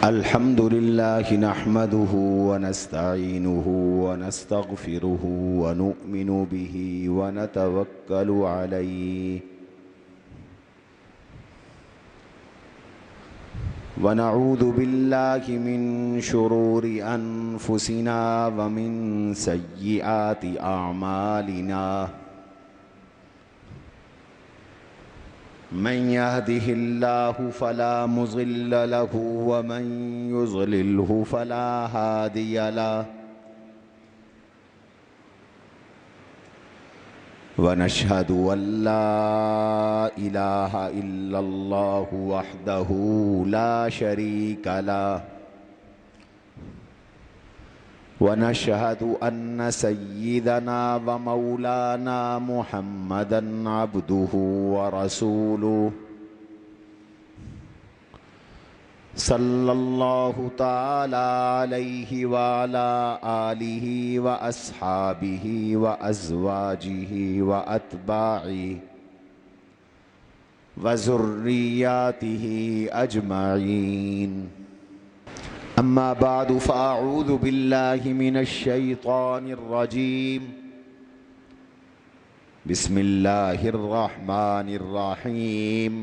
الحمد لله نحمده ونستعينه ونستغفره ونؤمن به ونتوكل عليه ونعوذ بالله من شرور أنفسنا ومن سيئات أعمالنا من يهده الله فلا مضل له ومن يضلله فلا هادي له ونشهد أن لا إله إلا الله وحده لا شريك له ونشهد أن سيدنا ومولانا محمدًا عبده ورسوله صلى الله تعالى عليه وعلى آله وأصحابه وأزواجه وأتباعه وذرياته أجمعين أما بعد فأعوذ بالله من الشيطان الرجيم بسم الله الرحمن الرحيم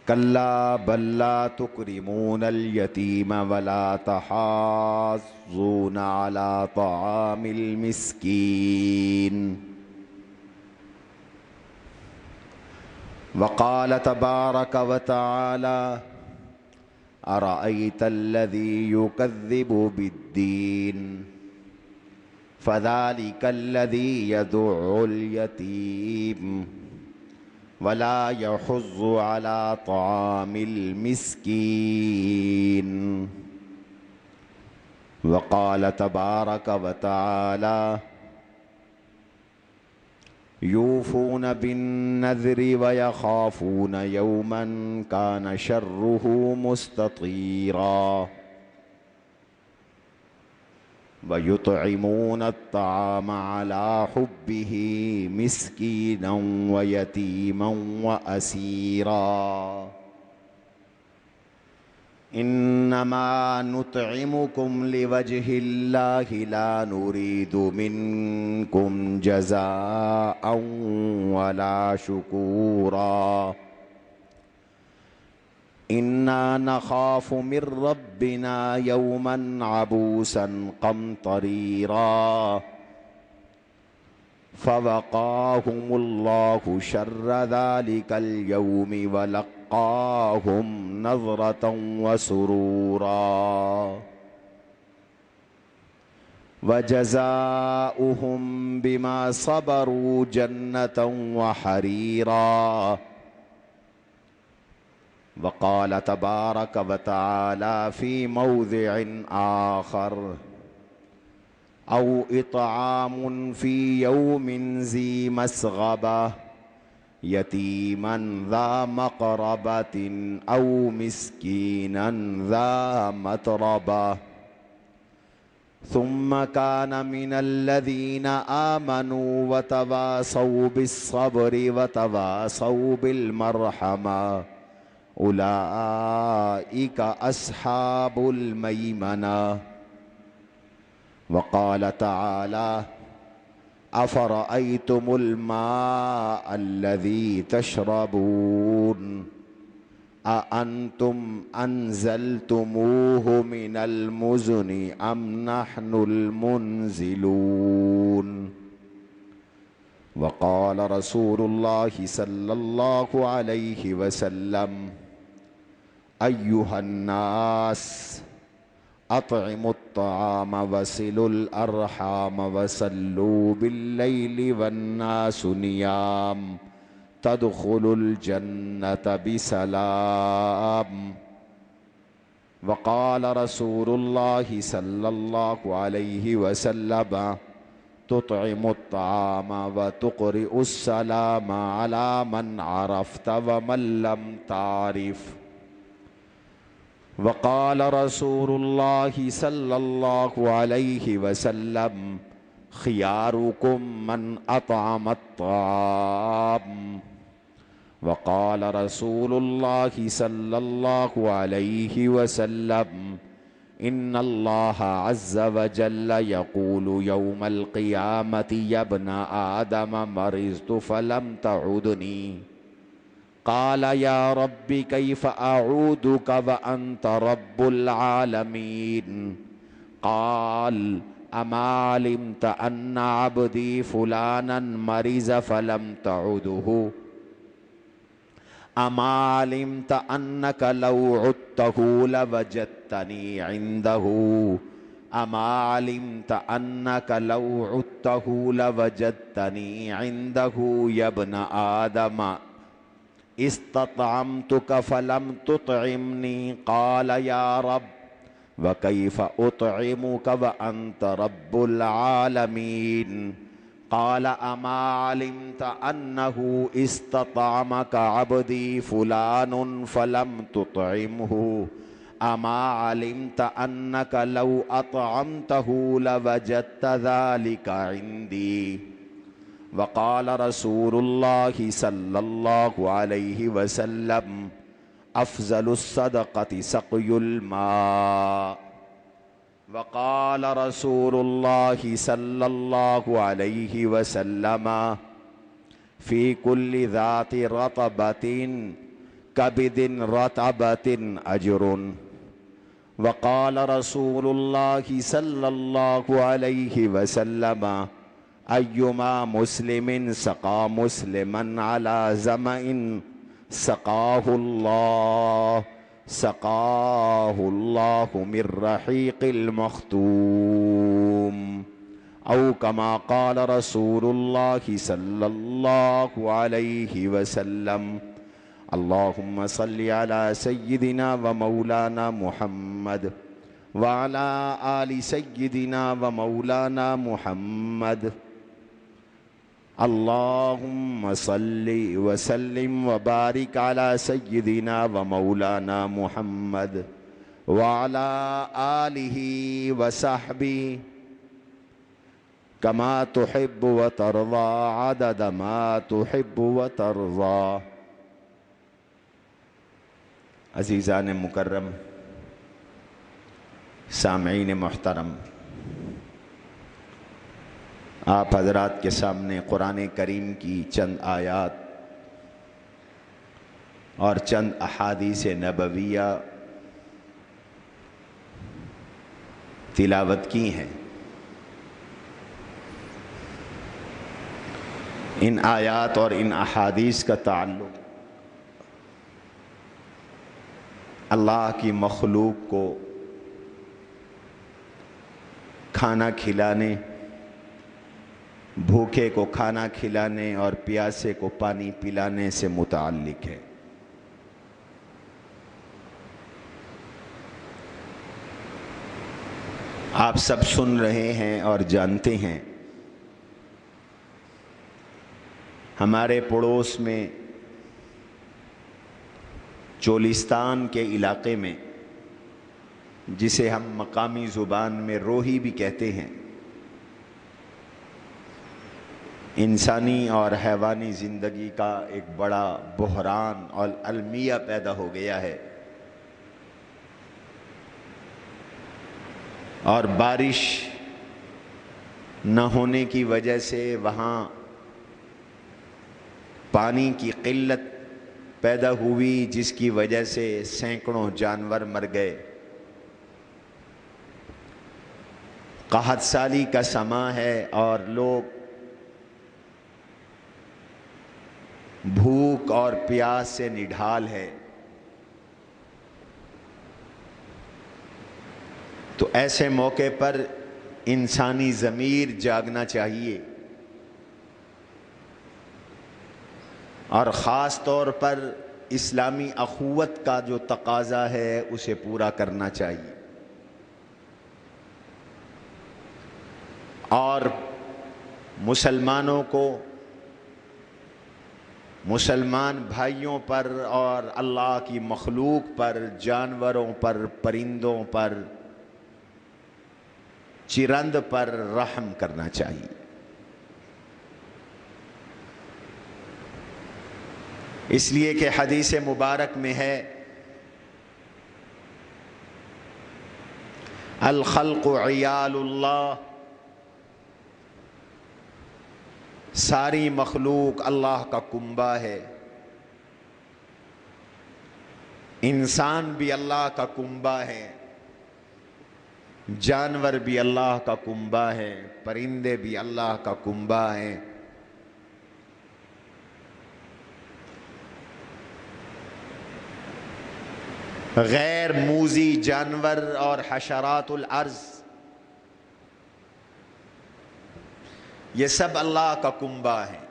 كلا بل لا تكرمون اليتيم ولا تحاضون على طعام المسكين وقال تبارك وتعالى أرأيت الذي يكذب بالدين فذلك الذي يدع اليتيم ولا يحض على طعام المسكين وقال تبارك وتعالى يوفون بالنذر ويخافون يوما كان شره مستطيرا ويطعمون الطعام على حبه مسكينا ويتيما وأسيرا إنما نطعمكم لوجه الله لا نريد منكم جزاء ولا شكورا إنا نخاف من ربنا يوما عبوسا قمطريرا فوقاهم الله شر ذلك اليوم ولقاهم نظرة وسرورا وجزاؤهم بما صبروا جنة وحريرا وقال تبارك وتعالى في موضع آخر أو إطعام في يوم ذي مسغبة يتيما ذا مقربة أو مسكينا ذا متربة ثم كان من الذين آمنوا وتواصوا بالصبر وتواصوا بالمرحمة أولئك أصحاب الميمنة وقال تعالى أفرأيتم الماء الذي تشربون أأنتم أنزلتموه من المزن أم نحن المنزلون وقال رسول الله صلى الله عليه وسلم أيها الناس أطعموا الطعام وصلوا الأرحام وصلوا بالليل والناس نيام تدخلوا الجنة بسلام وقال رسول الله صلى الله عليه وسلم تطعم الطعام وتقرئ السلام على من عرفت ومن لم تعرف وقال رسول الله صلى الله عليه وسلم خياركم من أطعم الطعام وقال رسول الله صلى الله عليه وسلم إن الله عز وجل يقول يوم القيامة يا ابن آدم مرضت فلم تعدني قال يا رب كيف أعودك وأنت رب العالمين قال أما علمت أن عبدي فلانا مرض فلم تعده أما علمت أنك لو عدته لوجدتني عنده أما علمت أنك لو عدته لوجدتني عنده يا ابن آدم استطعمتك فلم تطعمني قال يا رب وكيف أطعمك وأنت رب العالمين قال أما علمت أنه استطعمك عبدي فلان فلم تطعمه أما علمت أنك لو أطعمته لوجدت ذلك عندي وقال رسول الله صلى الله عليه وسلم أفضل الصدقة سقي الماء وقال رسول الله صلى الله عليه وسلم في كل ذات رطبة كبد رطبة أجر وقال رسول الله صلى الله عليه وسلم أيما مسلم سقى مسلما على زمأ سقاه الله من رحيق المختوم أو كما قال رسول الله صلى الله عليه وسلم اللهم صل على سيدنا ومولانا محمد وعلى آل سيدنا ومولانا محمد اللهم صل وسلم وبارك على سيدنا ومولانا محمد وعلى آله وصحبه كما تحب وترضى عدد ما تحب وترضى. عزیزان مکرم، سامعین محترم، آپ حضرات کے سامنے قرآن کریم کی چند آیات اور چند احادیث نبویہ تلاوت کی ہیں. ان آیات اور ان احادیث کا تعلق اللہ کی مخلوق کو کھانا کھلانے، بھوکے کو کھانا کھلانے اور پیاسے کو پانی پلانے سے متعلق ہے. آپ سب سن رہے ہیں اور جانتے ہیں، ہمارے پڑوس میں چولستان کے علاقے میں، جسے ہم مقامی زبان میں روہی بھی کہتے ہیں، انسانی اور حیوانی زندگی کا ایک بڑا بحران اور المیہ پیدا ہو گیا ہے، اور بارش نہ ہونے کی وجہ سے وہاں پانی کی قلت پیدا ہوئی، جس کی وجہ سے سینکڑوں جانور مر گئے. قحط سالی کا سماں ہے اور لوگ بھوک اور پیاس سے نڈھال ہے. تو ایسے موقع پر انسانی ضمیر جاگنا چاہیے، اور خاص طور پر اسلامی اخوت کا جو تقاضا ہے اسے پورا کرنا چاہیے. اور مسلمانوں کو، مسلمان بھائیوں پر اور اللہ کی مخلوق پر، جانوروں پر، پرندوں پر، چرند پر رحم کرنا چاہیے. اس لیے کہ حدیث مبارک میں ہے الخلق عیال اللہ، ساری مخلوق اللہ کا کنبہ ہے، انسان بھی اللہ کا کنبہ ہے، جانور بھی اللہ کا کنبہ ہے، پرندے بھی اللہ کا کنبہ ہیں۔ غیر موذی جانور اور حشرات الارض یہ سب اللہ کا کنبہ ہیں،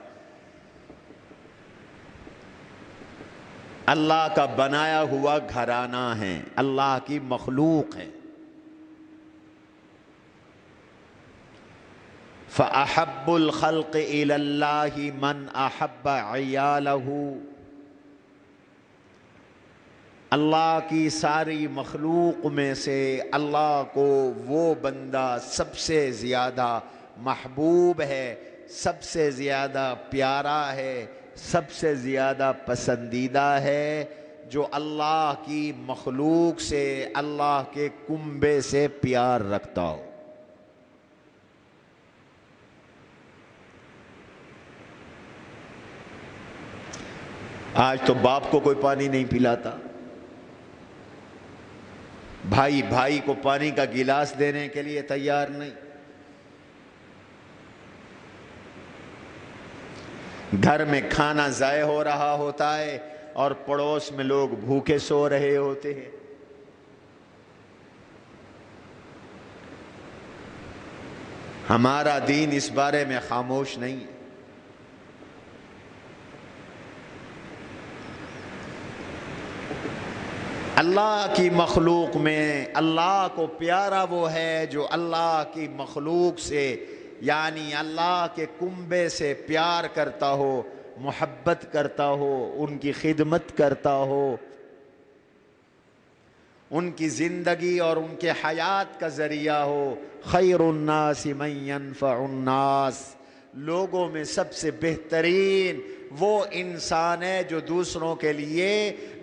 اللہ کا بنایا ہوا گھرانہ ہے، اللہ کی مخلوق ہے۔ فَأَحَبُّ الْخَلْقِ إِلَى اللَّهِ مَنْ أَحَبَّ عِيَالَهُ، اللہ کی ساری مخلوق میں سے اللہ کو وہ بندہ سب سے زیادہ محبوب ہے، سب سے زیادہ پیارا ہے، سب سے زیادہ پسندیدہ ہے، جو اللہ کی مخلوق سے، اللہ کے کنبے سے پیار رکھتا ہو۔ آج تو باپ کو کوئی پانی نہیں پلاتا، بھائی بھائی کو پانی کا گلاس دینے کے لیے تیار نہیں، گھر میں کھانا ضائع ہو رہا ہوتا ہے اور پڑوس میں لوگ بھوکے سو رہے ہوتے ہیں۔ ہمارا دین اس بارے میں خاموش نہیں ہے۔ اللہ کی مخلوق میں اللہ کو پیارا وہ ہے جو اللہ کی مخلوق سے، یعنی اللہ کے کنبے سے پیار کرتا ہو، محبت کرتا ہو، ان کی خدمت کرتا ہو، ان کی زندگی اور ان کے حیات کا ذریعہ ہو۔ خیر الناس من ينفع الناس، لوگوں میں سب سے بہترین وہ انسان ہے جو دوسروں کے لیے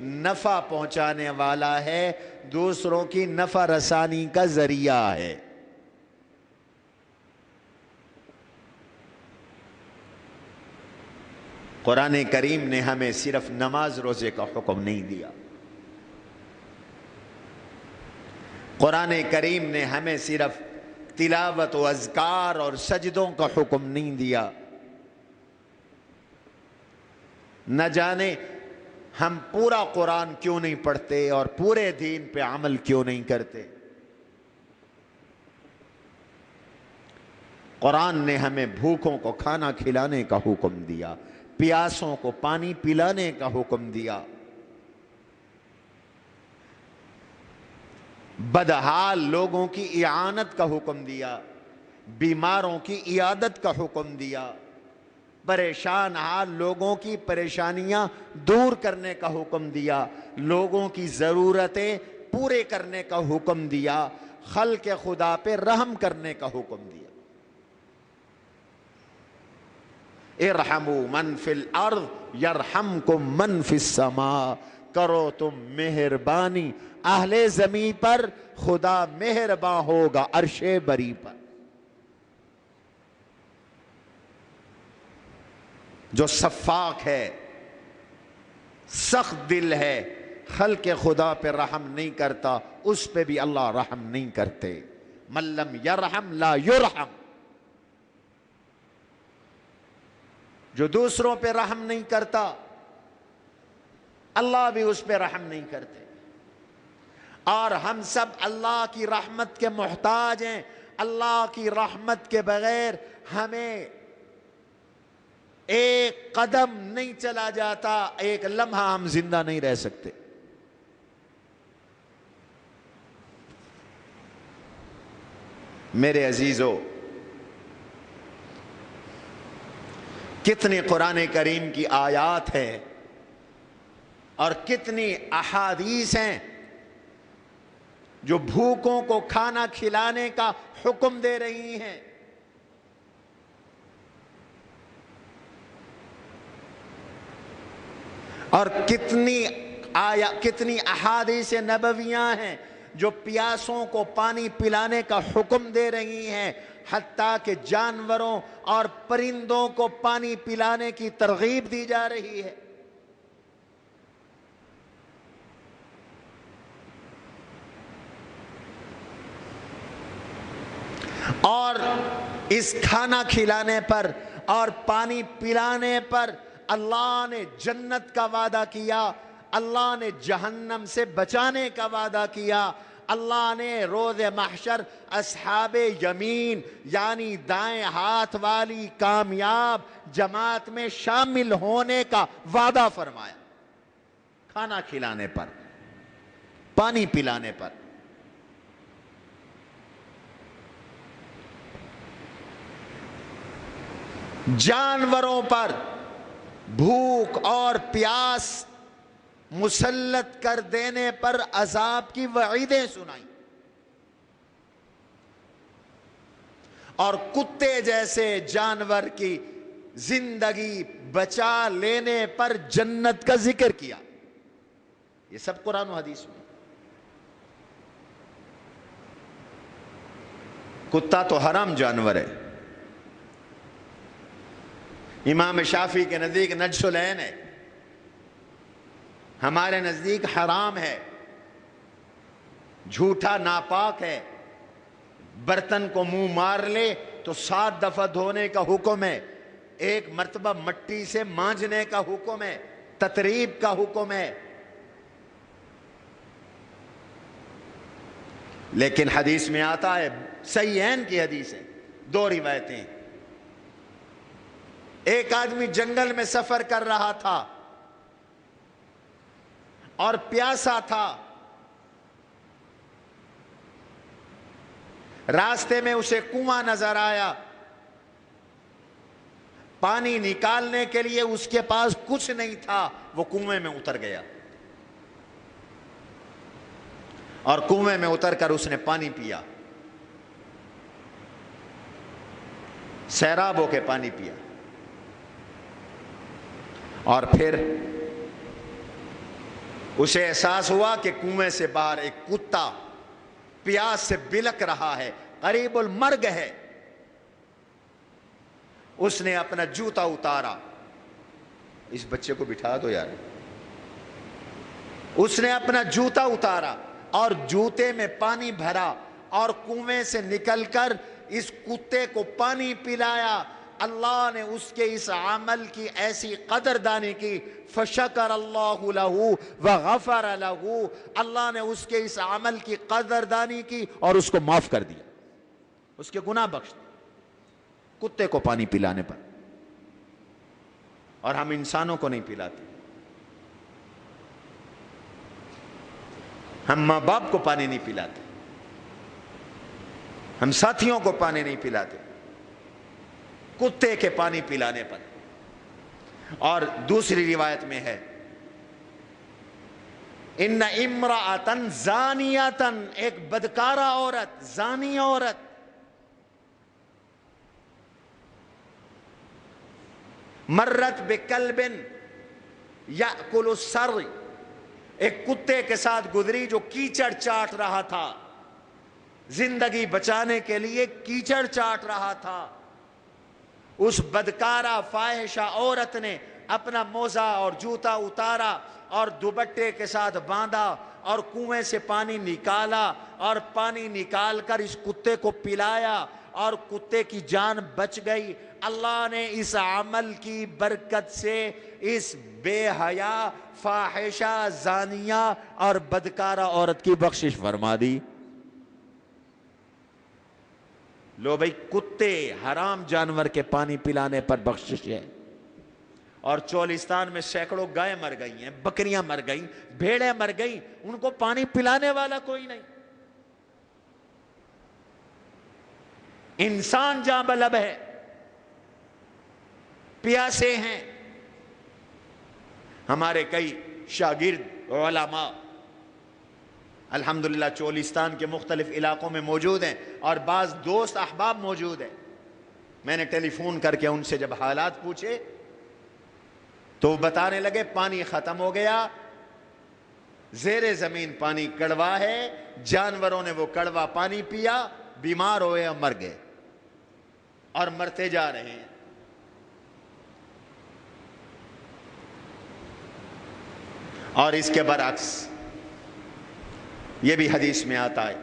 نفع پہنچانے والا ہے، دوسروں کی نفع رسانی کا ذریعہ ہے۔ قرآن کریم نے ہمیں صرف نماز روزے کا حکم نہیں دیا، قرآن کریم نے ہمیں صرف تلاوت و اذکار اور سجدوں کا حکم نہیں دیا۔ نہ جانے ہم پورا قرآن کیوں نہیں پڑھتے اور پورے دین پہ عمل کیوں نہیں کرتے۔ قرآن نے ہمیں بھوکوں کو کھانا کھلانے کا حکم دیا، پیاسوں کو پانی پلانے کا حکم دیا، بدحال لوگوں کی اعانت کا حکم دیا، بیماروں کی عیادت کا حکم دیا، پریشان حال لوگوں کی پریشانیاں دور کرنے کا حکم دیا، لوگوں کی ضرورتیں پورے کرنے کا حکم دیا، خلق خدا پہ رحم کرنے کا حکم دیا۔ ارحموا من فی الارض یرحمکم من فی السماء، کرو تم مہربانی اہل زمین پر، خدا مہرباں ہوگا عرش بری پر۔ جو صفاق ہے، سخت دل ہے، خلق خدا پہ رحم نہیں کرتا، اس پہ بھی اللہ رحم نہیں کرتے۔ من لم یرحم لا یرحم، جو دوسروں پہ رحم نہیں کرتا اللہ بھی اس پہ رحم نہیں کرتے۔ اور ہم سب اللہ کی رحمت کے محتاج ہیں، اللہ کی رحمت کے بغیر ہمیں ایک قدم نہیں چلا جاتا، ایک لمحہ ہم زندہ نہیں رہ سکتے۔ میرے عزیزو، کتنی قرآن کریم کی آیات ہیں اور کتنی احادیث ہیں جو بھوکوں کو کھانا کھلانے کا حکم دے رہی ہیں۔ اور کتنی احادیث نبویاں ہیں جو پیاسوں کو پانی پلانے کا حکم دے رہی ہیں، حتیٰ کہ جانوروں اور پرندوں کو پانی پلانے کی ترغیب دی جا رہی ہے۔ اور اس کھانا کھلانے پر اور پانی پلانے پر اللہ نے جنت کا وعدہ کیا، اللہ نے جہنم سے بچانے کا وعدہ کیا، اللہ نے روز محشر اصحاب یمین یعنی دائیں ہاتھ والی کامیاب جماعت میں شامل ہونے کا وعدہ فرمایا، کھانا کھلانے پر، پانی پلانے پر۔ جانوروں پر بھوک اور پیاس مسلط کر دینے پر عذاب کی وعیدیں سنائیں، اور کتے جیسے جانور کی زندگی بچا لینے پر جنت کا ذکر کیا۔ یہ سب قرآن و حدیث میں۔ کتا تو حرام جانور ہے، امام شافعی کے نزدیک نجس العین ہے، ہمارے نزدیک حرام ہے، جھوٹا ناپاک ہے، برتن کو منہ مار لے تو 7 دفعہ دھونے کا حکم ہے، 1 مرتبہ مٹی سے مانجنے کا حکم ہے، تطریب کا حکم ہے۔ لیکن حدیث میں آتا ہے، صحیحین کی حدیث ہے، 2 روایتیں، ایک آدمی جنگل میں سفر کر رہا تھا اور پیاسا تھا، راستے میں اسے کنواں نظر آیا، پانی نکالنے کے لیے اس کے پاس کچھ نہیں تھا، وہ کنویں میں اتر گیا اور کنویں میں اتر کر اس نے پانی پیا، سیراب ہو کے پانی پیا، اور پھر اسے احساس ہوا کہ کنویں سے باہر ایک کتا پیاس سے بلک رہا ہے، قریب المرگ ہے۔ اس نے اپنا جوتا اتارا، اس بچے کو بٹھا دو یار، اس نے اپنا جوتا اتارا اور جوتے میں پانی بھرا اور کنویں سے نکل کر اس کتے کو پانی پلایا۔ اللہ نے اس کے اس عمل کی ایسی قدردانی کی، فشکر اللہ لہ وغفر لہ، اللہ نے اس کے اس عمل کی قدردانی کی اور اس کو معاف کر دیا، اس کے گناہ بخش دیے کتے کو پانی پلانے پر۔ اور ہم انسانوں کو نہیں پلاتے، ہم ماں باپ کو پانی نہیں پلاتے، ہم ساتھیوں کو پانی نہیں پلاتے، کتے کے پانی پلانے پر۔ اور دوسری روایت میں ہے، ان امرأۃ زانیۃ، ایک بدکارہ عورت، زانی عورت، مرت بکلب یأکل السر، ایک کتے کے ساتھ گزری جو کیچڑ چاٹ رہا تھا، زندگی بچانے کے لیے کیچڑ چاٹ رہا تھا۔ اس بدکارہ فاحشہ عورت نے اپنا موزہ اور جوتا اتارا اور دوپٹے کے ساتھ باندھا اور کنویں سے پانی نکالا اور پانی نکال کر اس کتے کو پلایا اور کتے کی جان بچ گئی۔ اللہ نے اس عمل کی برکت سے اس بے حیا فاحشہ زانیہ اور بدکارہ عورت کی بخشش فرما دی۔ لو بھئی، کتے حرام جانور کے پانی پلانے پر بخشش ہے۔ اور چولستان میں سینکڑوں گائے مر گئی ہیں، بکریاں مر گئیں، بھیڑیں مر گئیں، ان کو پانی پلانے والا کوئی نہیں۔ انسان جاں بلب ہے، پیاسے ہیں۔ ہمارے کئی شاگرد علماء الحمدللہ چولستان کے مختلف علاقوں میں موجود ہیں، اور بعض دوست احباب موجود ہیں۔ میں نے ٹیلی فون کر کے ان سے جب حالات پوچھے تو بتانے لگے پانی ختم ہو گیا، زیر زمین پانی کڑوا ہے، جانوروں نے وہ کڑوا پانی پیا، بیمار ہوئے اور مر گئے، اور مرتے جا رہے ہیں۔ اور اس کے برعکس یہ بھی حدیث میں آتا ہے،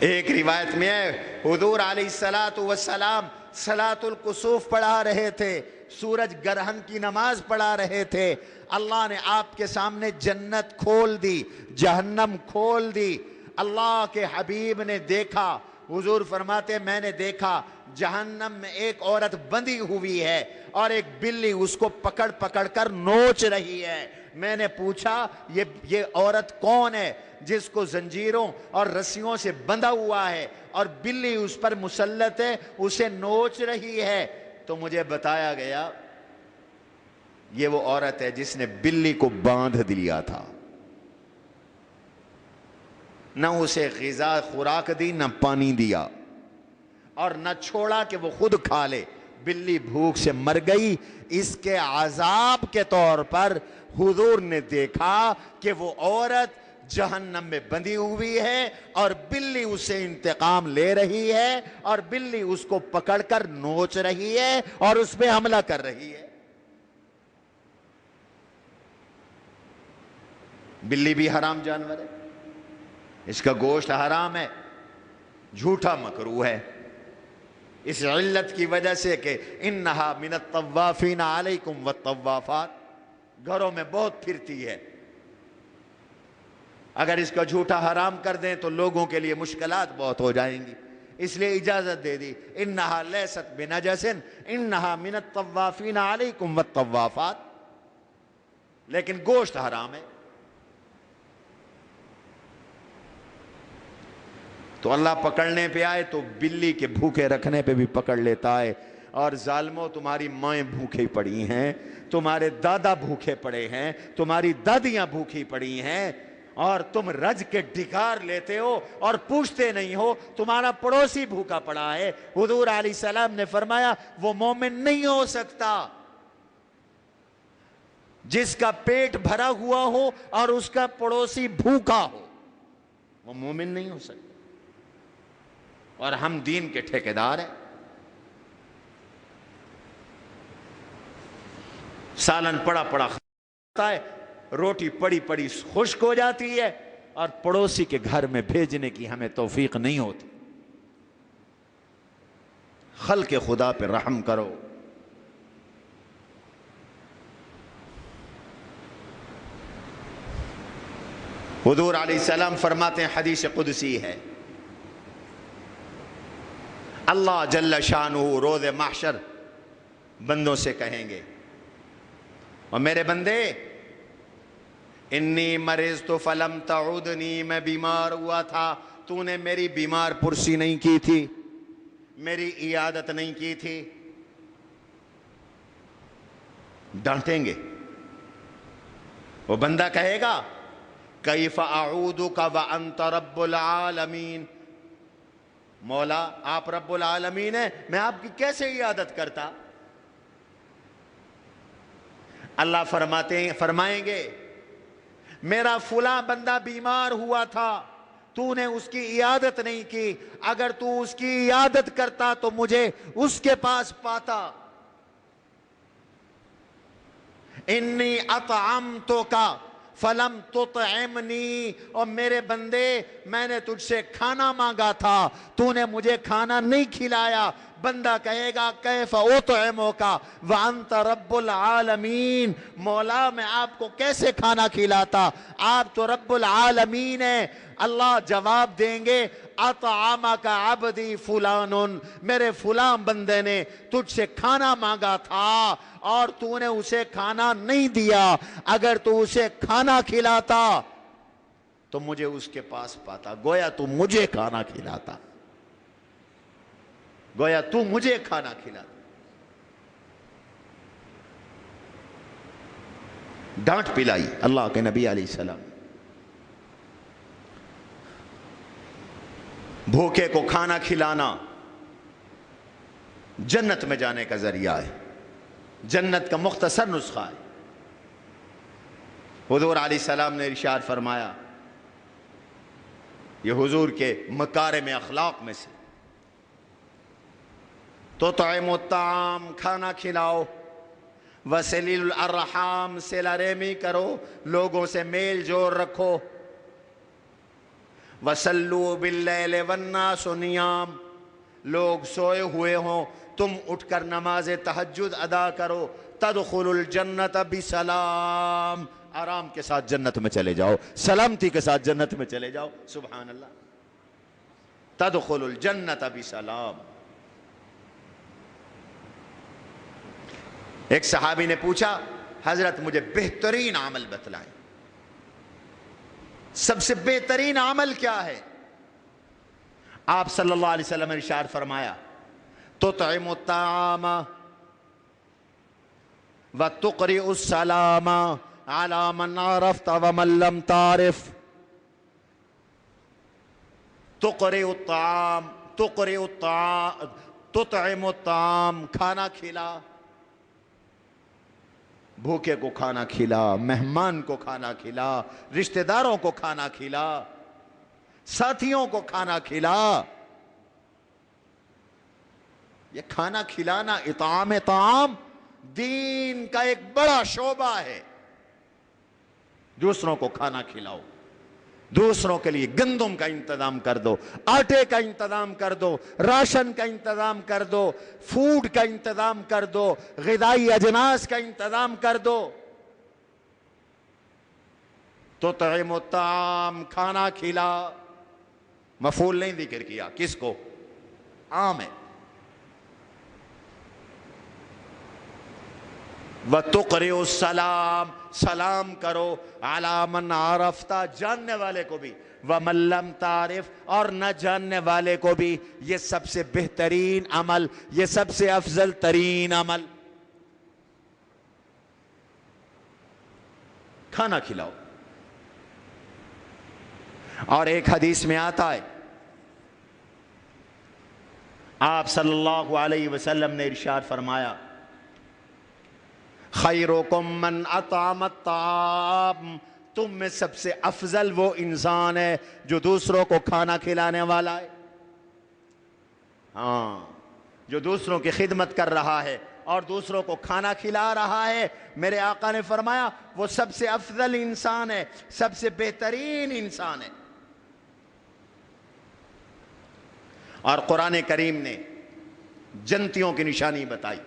ایک روایت میں ہے حضور علیہ الصلوۃ والسلام صلاۃ الکسوف پڑھا رہے تھے، سورج گرہن کی نماز پڑھا رہے تھے، اللہ نے آپ کے سامنے جنت کھول دی، جہنم کھول دی۔ اللہ کے حبیب نے دیکھا، حضور فرماتے میں نے دیکھا جہنم میں ایک عورت بندھی ہوئی ہے اور ایک بلی اس کو پکڑ پکڑ کر نوچ رہی ہے۔ میں نے پوچھا یہ عورت کون ہے جس کو زنجیروں اور رسیوں سے بندھا ہوا ہے اور بلی اس پر مسلط ہے، اسے نوچ رہی ہے؟ تو مجھے بتایا گیا یہ وہ عورت ہے جس نے بلی کو باندھ دیا تھا، نہ اسے غذا خوراک دی، نہ پانی دیا، اور نہ چھوڑا کہ وہ خود کھا لے۔ بلی بھوک سے مر گئی۔ اس کے عذاب کے طور پر حضور نے دیکھا کہ وہ عورت جہنم میں بندھی ہوئی ہے اور بلی اسے انتقام لے رہی ہے، اور بلی اس کو پکڑ کر نوچ رہی ہے اور اس پہ حملہ کر رہی ہے۔ بلی بھی حرام جانور ہے، اس کا گوشت حرام ہے، جھوٹا مکروہ ہے، اس علت کی وجہ سے کہ انہا من الطوافین علیکم والطوافات، گھروں میں بہت پھرتی ہے۔ اگر اس کا جھوٹا حرام کر دیں تو لوگوں کے لیے مشکلات بہت ہو جائیں گی، اس لیے اجازت دے دی، انہا لیست بنجس انہا من الطوافین علیکم والطوافات، لیکن گوشت حرام ہے۔ تو اللہ پکڑنے پہ آئے تو بلی کے بھوکے رکھنے پہ بھی پکڑ لیتا ہے۔ اور ظالموں، تمہاری مائیں بھوکھی پڑی ہیں، تمہارے دادا بھوکے پڑے ہیں، تمہاری دادیاں بھوکھی پڑی ہیں، اور تم رج کے ڈکار لیتے ہو اور پوچھتے نہیں ہو تمہارا پڑوسی بھوکا پڑا ہے۔ حضور علیہ السلام نے فرمایا وہ مومن نہیں ہو سکتا جس کا پیٹ بھرا ہوا ہو اور اس کا پڑوسی بھوکا ہو، وہ مومن نہیں ہو سکتا۔ اور ہم دین کے ٹھیکیدار ہیں۔ سالن پڑا پڑا کھاتا ہے، روٹی پڑی پڑی خشک ہو جاتی ہے، اور پڑوسی کے گھر میں بھیجنے کی ہمیں توفیق نہیں ہوتی۔ خلق خدا پہ رحم کرو۔ حضور علیہ السلام فرماتے ہیں، حدیث قدسی ہے، اللہ جل شانہ روز محشر بندوں سے کہیں گے، اور میرے بندے انی مرضت فلم تعودنی، میں بیمار ہوا تھا، تو نے میری بیمار پرسی نہیں کی تھی، میری عیادت نہیں کی تھی۔ ڈانٹیں گے، وہ بندہ کہے گا کیف اعودک وانت رب العالمین، مولا آپ رب العالمین ہیں، میں آپ کی کیسے عیادت کرتا؟ اللہ فرمائیں گے میرا فلاں بندہ بیمار ہوا تھا، تو نے اس کی عیادت نہیں کی، اگر تو اس کی عیادت کرتا تو مجھے اس کے پاس پاتا۔ انی اطعمتک فلم تطعمنی، اور میرے بندے میں نے تجھ سے کھانا مانگا تھا، تو نے مجھے کھانا نہیں کھلایا۔ بندہ کہے گا کیف اطعمک وانت رب العالمین، مولا میں آپ کو کیسے کھانا کھلاتا، آپ تو رب العالمین ہیں۔ اللہ جواب دیں گے اطعمک عبدی فلان، میرے فلاں بندے نے تجھ سے کھانا مانگا تھا اور تو نے اسے کھانا نہیں دیا، اگر تو اسے کھانا کھلاتا تو مجھے اس کے پاس پاتا، گویا تو مجھے کھانا کھلاتا، گویا تو مجھے کھانا کھلاتا۔ ڈانٹ پلائی اللہ کے نبی علیہ السلام، بھوکے کو کھانا کھلانا جنت میں جانے کا ذریعہ ہے، جنت کا مختصر نسخہ ہے۔ حضور علیہ السلام نے ارشاد فرمایا، یہ حضور کے مکارم اخلاق میں سے، تطعم الطعام، کھانا کھلاؤ، وصل الارحام، صلہ رحمی کرو، لوگوں سے میل جول رکھو، وصلوا باللیل والناس نیام، لوگ سوئے ہوئے ہوں تم اٹھ کر نماز تہجد ادا کرو، تدخل الجنت بسلام، آرام کے ساتھ جنت میں چلے جاؤ، سلامتی کے ساتھ جنت میں چلے جاؤ، سبحان اللہ، تدخل الجنت بسلام۔ ایک صحابی نے پوچھا، حضرت مجھے بہترین عمل بتلائیں، سب سے بہترین عمل کیا ہے؟ آپ صلی اللہ علیہ وسلم نے ارشاد فرمایا، تطعم الطعام وتقرئ السلام على من عرفت ومن لم تعرف۔ تطعم الطعام، کھانا کھلا، بھوکے کو کھانا کھلا، مہمان کو کھانا کھلا، رشتہ داروں کو کھانا کھلا، ساتھیوں کو کھانا کھلا۔ یہ کھانا کھلانا، اطعام طعام، دین کا ایک بڑا شعبہ ہے۔ دوسروں کو کھانا کھلاؤ، دوسروں کے لیے گندم کا انتظام کر دو، آٹے کا انتظام کر دو، راشن کا انتظام کر دو، فوڈ کا انتظام کر دو، غذائی اجناس کا انتظام کر دو۔ تطعم الطعام، کھانا کھلا، مفعول نہیں ذکر کیا، کس کو؟ عام ہے۔ وَتُقْرِئُ السَّلَامَ، سلام کرو، عَلَى مَنْ عَرَفْتَ، جاننے والے کو بھی، وَمَنْ لَمْ تَعْرِفْ، اور نہ جاننے والے کو بھی۔ یہ سب سے بہترین عمل، یہ سب سے افضل ترین عمل، کھانا کھلاؤ۔ اور ایک حدیث میں آتا ہے، آپ صلی اللہ علیہ وسلم نے ارشاد فرمایا، خیرکم من اطعم الطعام، تم میں سب سے افضل وہ انسان ہے جو دوسروں کو کھانا کھلانے والا ہے۔ ہاں، جو دوسروں کی خدمت کر رہا ہے اور دوسروں کو کھانا کھلا رہا ہے، میرے آقا نے فرمایا وہ سب سے افضل انسان ہے، سب سے بہترین انسان ہے۔ اور قرآن کریم نے جنتیوں کی نشانی بتائی،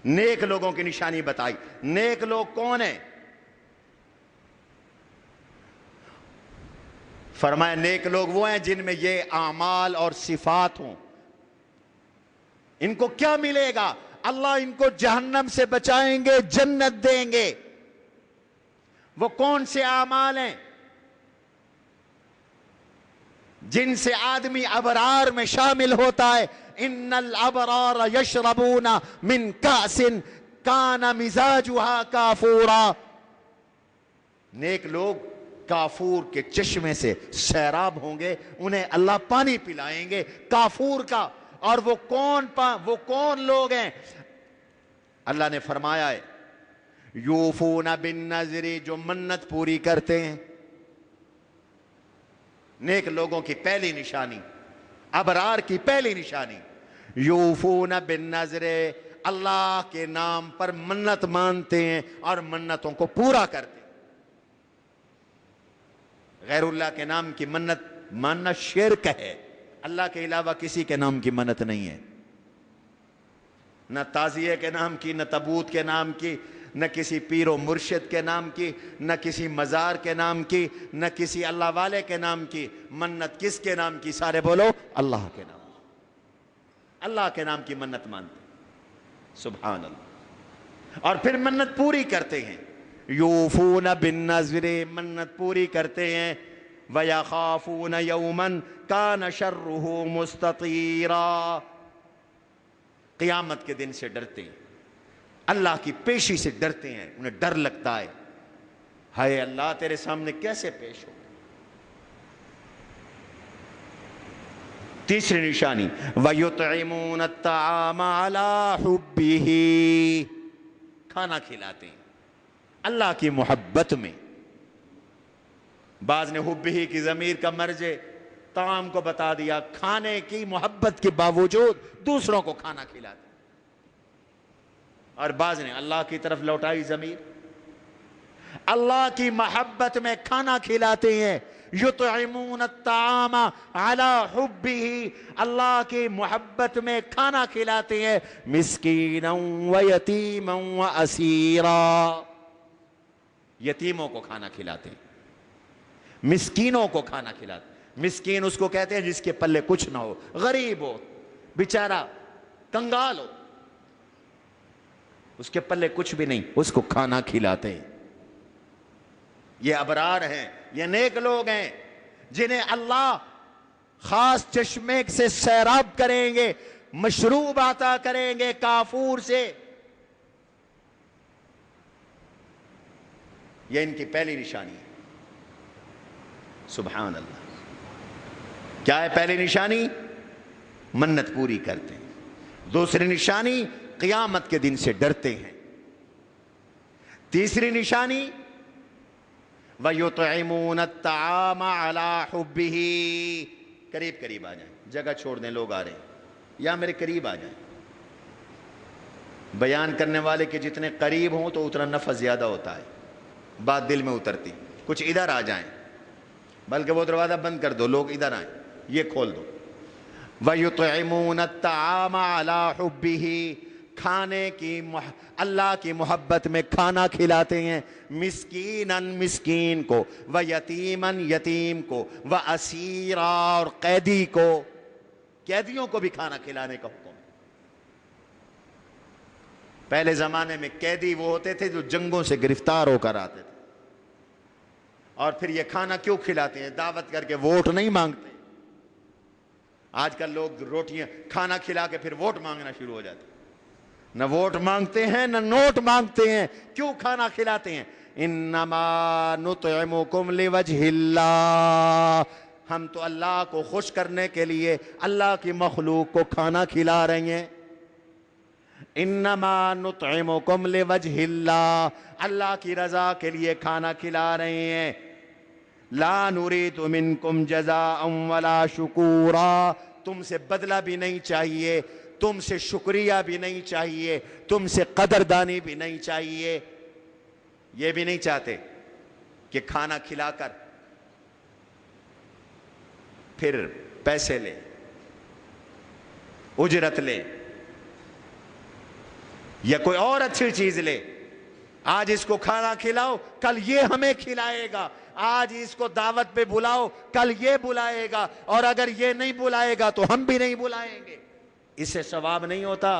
نیک لوگوں کی نشانی بتائی۔ نیک لوگ کون ہیں؟ فرمایا نیک لوگ وہ ہیں جن میں یہ اعمال اور صفات ہوں۔ ان کو کیا ملے گا؟ اللہ ان کو جہنم سے بچائیں گے، جنت دیں گے۔ وہ کون سے اعمال ہیں؟ جن سے آدمی ابرار میں شامل ہوتا ہے۔ ان الابرار یشربون من کأس کان مزاجها کافورا، نیک لوگ کافور کے چشمے سے سیراب ہوں گے، انہیں اللہ پانی پلائیں گے کافور کا۔ اور وہ کون لوگ ہیں؟ اللہ نے فرمایا ہے یوفون بالنذر، جو منت پوری کرتے ہیں۔ نیک لوگوں کی پہلی نشانی، ابرار کی پہلی نشانی، یوفون بالنذر، اللہ کے نام پر منت مانتے ہیں اور منتوں کو پورا کرتے ہیں۔ غیر اللہ کے نام کی منت ماننا شرک ہے۔ اللہ کے علاوہ کسی کے نام کی منت نہیں ہے، نہ تعزیے کے نام کی، نہ تابوت کے نام کی، نہ کسی پیر و مرشد کے نام کی، نہ کسی مزار کے نام کی، نہ کسی اللہ والے کے نام کی۔ منت کس کے نام کی؟ سارے بولو، اللہ کے نام، اللہ کے نام کی منت مانتے، سبحان اللہ۔ اور پھر منت پوری کرتے ہیں، یوفون بالنذر، منت پوری کرتے ہیں۔ وَيَخَافُونَ يَوْمًا كَانَ شَرُّهُ مُسْتَطِيرًا، قیامت کے دن سے ڈرتے ہیں، اللہ کی پیشی سے ڈرتے ہیں، انہیں ڈر لگتا ہے، ہائے اللہ تیرے سامنے کیسے پیش ہو۔ تیسری نشانی وَيُطْعِمُونَ الطَّعَامَ عَلَىٰ حُبِّهِ، کھانا کھلاتے ہیں اللہ کی محبت میں. بعض نے حُبِّهِ کی ضمیر کا مرجع طعام کو بتا دیا، کھانے کی محبت کے باوجود دوسروں کو کھانا کھلاتے ہیں. اور بعض نے اللہ کی طرف لوٹائی ضمیر، اللہ کی محبت میں کھانا کھلاتے ہیں. یطعمون الطعام علی حبہ، اللہ کی محبت میں کھانا کھلاتے ہیں. مسکینا و یتیما و اسیرا، یتیموں کو کھانا کھلاتے ہیں، مسکینوں کو کھانا کھلاتے ہیں. مسکین اس کو کہتے ہیں جس کے پلے کچھ نہ ہو، غریب ہو، بیچارہ کنگال ہو، اس کے پلے کچھ بھی نہیں، اس کو کھانا کھلاتے ہیں. یہ ابرار ہیں، یہ نیک لوگ ہیں جنہیں اللہ خاص چشمے سے سیراب کریں گے، مشروب عطا کریں گے کافور سے. یہ ان کی پہلی نشانی ہے. سبحان اللہ. کیا ہے پہلی نشانی؟ منت پوری کرتے ہیں. دوسری نشانی قیامت کے دن سے ڈرتے ہیں. تیسری نشانی وَيُطْعِمُونَ الطَّعَامَ عَلَىٰ حُبِّهِ، قریب قریب آ جائیں، جگہ چھوڑ دیں، لوگ آ رہے ہیں، یا میرے قریب آ جائیں. بیان کرنے والے کے جتنے قریب ہوں تو اتنا نفع زیادہ ہوتا ہے، بات دل میں اترتی. کچھ ادھر آ جائیں، بلکہ وہ دروازہ بند کر دو، لوگ ادھر آئیں، یہ کھول دو. وَيُطْعِمُونَ الطَّعَامَ عَلَىٰ حُبِّهِ، کھانے کی اللہ کی محبت میں کھانا کھلاتے ہیں. مسکیناً، مسکین کو، ویتیماً، یتیم کو، واسیرا، اور قیدی کو، قیدیوں کو بھی کھانا کھلانے کا حکم ہے. پہلے زمانے میں قیدی وہ ہوتے تھے جو جنگوں سے گرفتار ہو کر آتے تھے، اور پھر یہ کھانا کیوں کھلاتے ہیں؟ دعوت کر کے، ووٹ نہیں مانگتے. آج کل لوگ روٹیاں کھانا کھلا کے پھر ووٹ مانگنا شروع ہو جاتے ہیں. نہ ووٹ مانگتے ہیں نہ نوٹ مانگتے ہیں. کیوں کھانا کھلاتے ہیں؟ انما نطعمکم لوجہ اللہ، ہم تو اللہ کو خوش کرنے کے لیے اللہ کی مخلوق کو کھانا کھلا رہے ہیں. انما نطعمکم لوجہ اللہ، اللہ کی رضا کے لیے کھانا کھلا رہے ہیں. لا نريد منکم جزاء ولا شکورا، تم سے بدلہ بھی نہیں چاہیے، تم سے شکریہ بھی نہیں چاہیے، تم سے قدردانی بھی نہیں چاہیے. یہ بھی نہیں چاہتے کہ کھانا کھلا کر پھر پیسے لے، اجرت لے، یا کوئی اور اچھی چیز لے. آج اس کو کھانا کھلاؤ، کل یہ ہمیں کھلائے گا. آج اس کو دعوت پہ بلاؤ، کل یہ بلائے گا، اور اگر یہ نہیں بلائے گا تو ہم بھی نہیں بلائیں گے. اس سے ثواب نہیں ہوتا.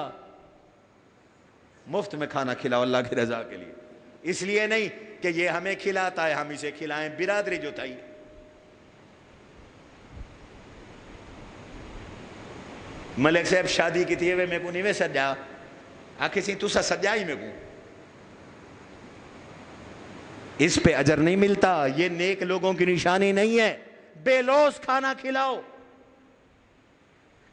مفت میں کھانا کھلاؤ اللہ کی رضا کے لیے، اس لیے نہیں کہ یہ ہمیں کھلاتا ہے ہم اسے کھلائیں. برادری جو تھی، ملک صاحب شادی کی تھی، میں کو نہیں میں سجا آخر سی تسا سجا ہی میں کو، اس پہ اجر نہیں ملتا. یہ نیک لوگوں کی نشانی نہیں ہے. بے لوث کھانا کھلاؤ.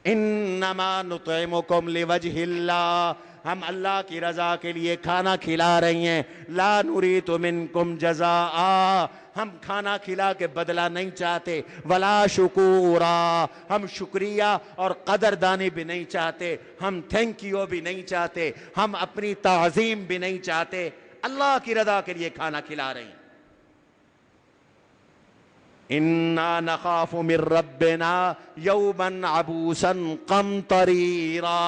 انما نطعمکم لوجہ اللہ، ہم اللہ کی رضا کے لیے کھانا کھلا رہی ہیں. لا نريد منکم جزاء، ہم کھانا کھلا کے بدلہ نہیں چاہتے. ولا شکورا، ہم شکریہ اور قدردانی بھی نہیں چاہتے. ہم تھینک یو بھی نہیں چاہتے. ہم اپنی تعظیم بھی نہیں چاہتے. اللہ کی رضا کے لیے کھانا کھلا رہے ہیں. انا نخاف من ربنا یوما عبوسا قمطریرا،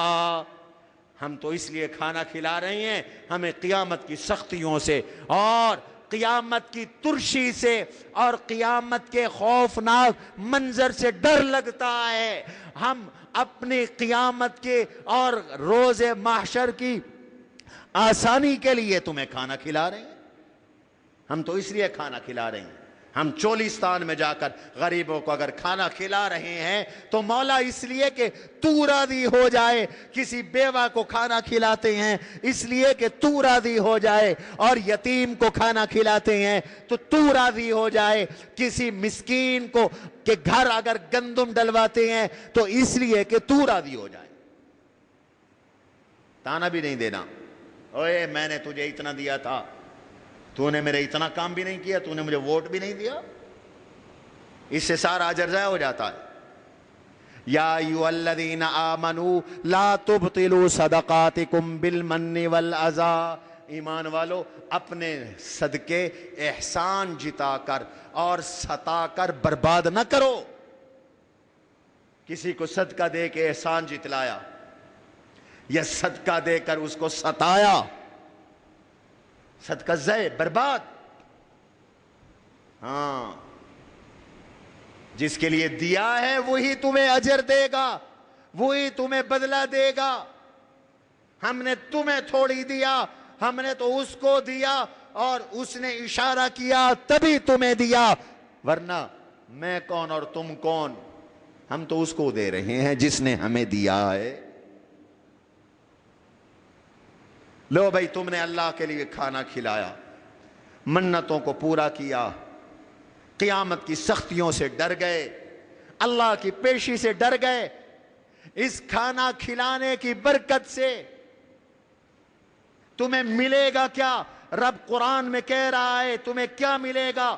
ہم تو اس لیے کھانا کھلا رہے ہیں، ہمیں قیامت کی سختیوں سے اور قیامت کی ترشی سے اور قیامت کے خوفناک منظر سے ڈر لگتا ہے. ہم اپنی قیامت کے اور روز محشر کی آسانی کے لیے تمہیں کھانا کھلا رہے ہیں. ہم تو اس لیے کھانا کھلا رہے ہیں ہم چولستان میں جا کر غریبوں کو اگر کھانا کھلا رہے ہیں تو مولا اس لیے کہ تو راضی ہو جائے، کسی بیوہ کو کھانا کھلاتے ہیں اس لیے کہ تو راضی ہو جائے، اور یتیم کو کھانا کھلاتے ہیں تو تو راضی ہو جائے، کسی مسکین کو کہ گھر اگر گندم ڈلواتے ہیں تو اس لیے کہ تو راضی ہو جائے۔ تانا بھی نہیں دینا، اوے میں نے تجھے اتنا دیا تھا، تو نے میرے اتنا کام بھی نہیں کیا، تو نے مجھے ووٹ بھی نہیں دیا، اس سے سارا اجر ضائع ہو جاتا ہے۔ یا ایھا الذین آمنوا لا تبطلوا صدقاتکم بالمن والعزا، ایمان والو اپنے صدقے احسان جتا کر اور ستا کر برباد نہ کرو۔ کسی کو صدقہ دے کے احسان جتلایا یا صدقہ دے کر اس کو ستایا، صدقہ ضائع، برباد۔ ہاں، جس کے لیے دیا ہے وہی تمہیں اجر دے گا، وہی تمہیں بدلہ دے گا۔ ہم نے تمہیں تھوڑی دیا، ہم نے تو اس کو دیا اور اس نے اشارہ کیا تبھی تمہیں دیا، ورنہ میں کون اور تم کون؟ ہم تو اس کو دے رہے ہیں جس نے ہمیں دیا ہے۔ لو بھائی، تم نے اللہ کے لیے کھانا کھلایا، منتوں کو پورا کیا، قیامت کی سختیوں سے ڈر گئے، اللہ کی پیشی سے ڈر گئے، اس کھانا کھلانے کی برکت سے تمہیں ملے گا کیا؟ رب قرآن میں کہہ رہا ہے تمہیں کیا ملے گا؟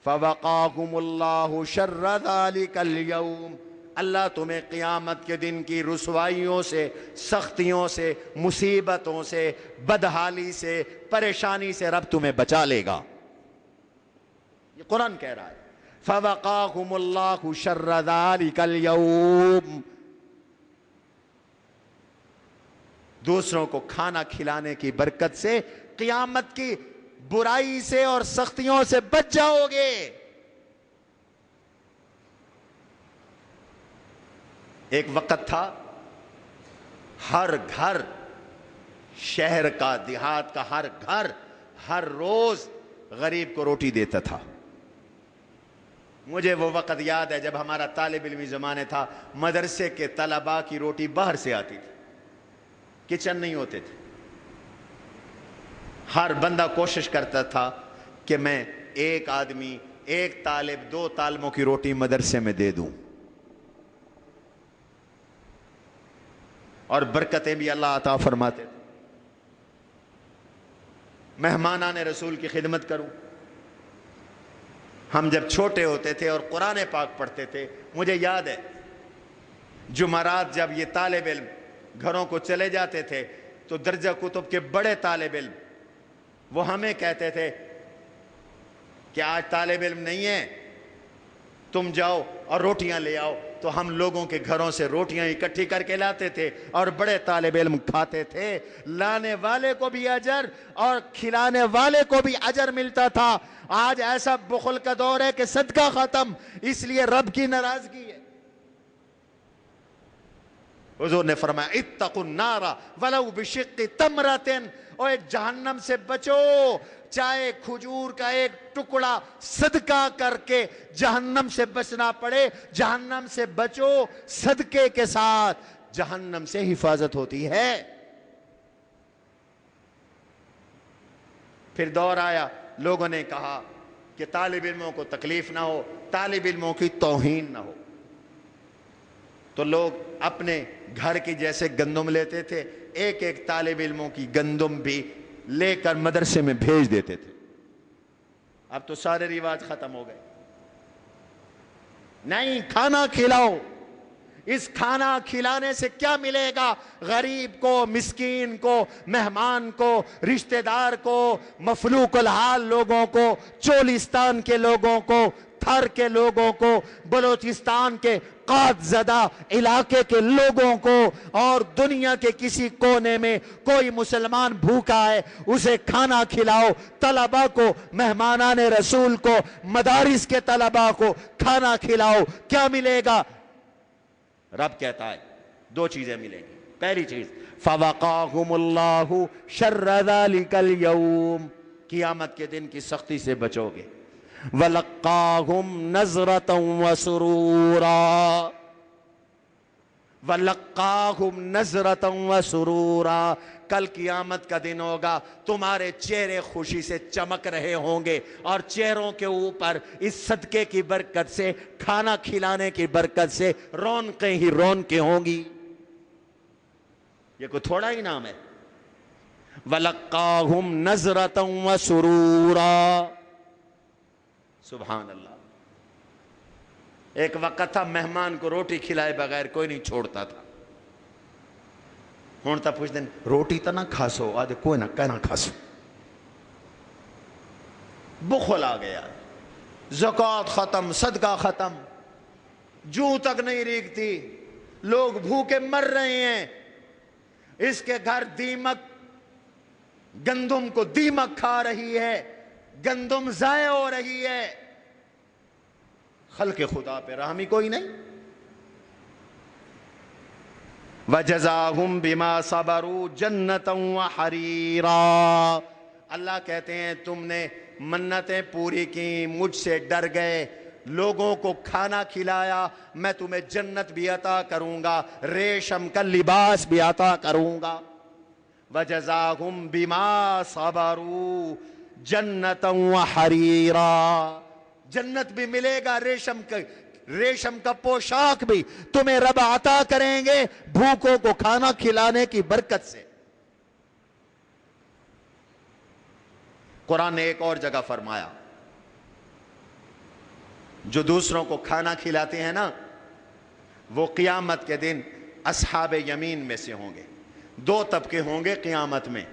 فَوَقَاهُمُ اللَّهُ شَرَّ ذَلِكَ الْيَوْمِ، اللہ تمہیں قیامت کے دن کی رسوائیوں سے، سختیوں سے، مصیبتوں سے، بدحالی سے، پریشانی سے رب تمہیں بچا لے گا۔ یہ قرآن کہہ رہا ہے فَوَقَاهُمُ اللَّهُ شَرَّ ذَلِكَ الْيَوْمِ۔ دوسروں کو کھانا کھلانے کی برکت سے قیامت کی برائی سے اور سختیوں سے بچ جاؤ گے۔ ایک وقت تھا ہر گھر، شہر کا، دیہات کا ہر گھر ہر روز غریب کو روٹی دیتا تھا۔ مجھے وہ وقت یاد ہے جب ہمارا طالب علمی زمانے تھا، مدرسے کے طلباء کی روٹی باہر سے آتی تھی، کچن نہیں ہوتے تھے۔ ہر بندہ کوشش کرتا تھا کہ میں ایک آدمی، ایک طالب، 2 طالبوں کی روٹی مدرسے میں دے دوں، اور برکتیں بھی اللہ عطا فرماتے تھے۔ مہمانان رسول کی خدمت کروں، ہم جب چھوٹے ہوتے تھے اور قرآن پاک پڑھتے تھے، مجھے یاد ہے جمعرات جب یہ طالب علم گھروں کو چلے جاتے تھے تو درجہ کتب کے بڑے طالب علم وہ ہمیں کہتے تھے کہ آج طالب علم نہیں ہے، تم جاؤ اور روٹیاں لے آؤ، تو ہم لوگوں کے گھروں سے روٹیاں اکٹھی کر کے لاتے تھے اور بڑے طالب علم کھاتے تھے۔ لانے والے کو بھی اجر اور کھلانے والے کو بھی اجر ملتا تھا۔ آج ایسا بخل کا دور ہے کہ صدقہ ختم، اس لیے رب کی ناراضگی ہے۔ حضور نے فرمایا اتقوا النار ولو بشق تمرۃ، اور جہنم سے بچو، چاہے کھجور کا ایک ٹکڑا صدقہ کر کے جہنم سے بچنا پڑے، جہنم سے بچو، صدقے کے ساتھ جہنم سے حفاظت ہوتی ہے۔ پھر دور آیا، لوگوں نے کہا کہ طالب علموں کو تکلیف نہ ہو، طالب علموں کی توہین نہ ہو، تو لوگ اپنے گھر کی جیسے گندم لیتے تھے، ایک ایک طالب علموں کی گندم بھی لے کر مدرسے میں بھیج دیتے تھے۔ اب تو سارے رواج ختم ہو گئے۔ نہیں، کھانا کھلاؤ۔ اس کھانا کھلانے سے کیا ملے گا؟ غریب کو، مسکین کو، مہمان کو، رشتہ دار کو، مفلوق الحال لوگوں کو، چولستان کے لوگوں کو، تھر کے لوگوں کو، بلوچستان کے قحط زدہ علاقے کے لوگوں کو، اور دنیا کے کسی کونے میں کوئی مسلمان بھوکا ہے اسے کھانا کھلاؤ۔ طلباء کو، مہمانان رسول کو، مدارس کے طلباء کو کھانا کھلاؤ۔ کیا ملے گا؟ رب کہتا ہے 2 چیزیں ملیں گی۔ پہلی چیز فَوَقَاهُمُ اللَّهُ شَرَّ ذَلِكَ الْيَوْمِ، قیامت کے دن کی سختی سے بچو گے۔ وَلَقَّاهُمْ نَظْرَةً وَسُرُورًا، وَلَقَّاهُمْ نَظْرَةً وَسُرُورًا، کل قیامت کا دن ہوگا، تمہارے چہرے خوشی سے چمک رہے ہوں گے، اور چہروں کے اوپر اس صدقے کی برکت سے، کھانا کھلانے کی برکت سے رونقیں ہی رونقیں ہوں گی۔ یہ کوئی تھوڑا ہی نام ہے، وَلَقَّاهُمْ نَظْرَةً وَسُرُورًا، سبحان اللہ۔ ایک وقت تھا مہمان کو روٹی کھلائے بغیر کوئی نہیں چھوڑتا تھا، ہون تا پوچھ دیں روٹی تا نہ کھاسو، آدھے کوئی نہ کہنا کھاسو، بخل آ گیا، زکوٰۃ ختم، صدقہ ختم، جوں تک نہیں ریگتی، لوگ بھوکے مر رہے ہیں، اس کے گھر دیمک، گندم کو دیمک کھا رہی ہے، گندم ضائع ہو رہی ہے، خلق خدا پہ رحمی کوئی نہیں۔ وَجَزَاهُمْ بِمَا صَبَرُوا جَنَّةً وَحَرِيرًا، اللہ کہتے ہیں تم نے منتیں پوری کی، مجھ سے ڈر گئے، لوگوں کو کھانا کھلایا، میں تمہیں جنت بھی عطا کروں گا، ریشم کا لباس بھی عطا کروں گا۔ وَجَزَاهُمْ بِمَا صَبَرُوا جَنَّةً وَحَرِيرًا، جنت بھی ملے گا، ریشم کا پوشاک بھی تمہیں رب عطا کریں گے، بھوکوں کو کھانا کھلانے کی برکت سے۔ قرآن نے ایک اور جگہ فرمایا، جو دوسروں کو کھانا کھلاتے ہیں نا، وہ قیامت کے دن اصحاب یمین میں سے ہوں گے۔ دو طبقے ہوں گے قیامت میں،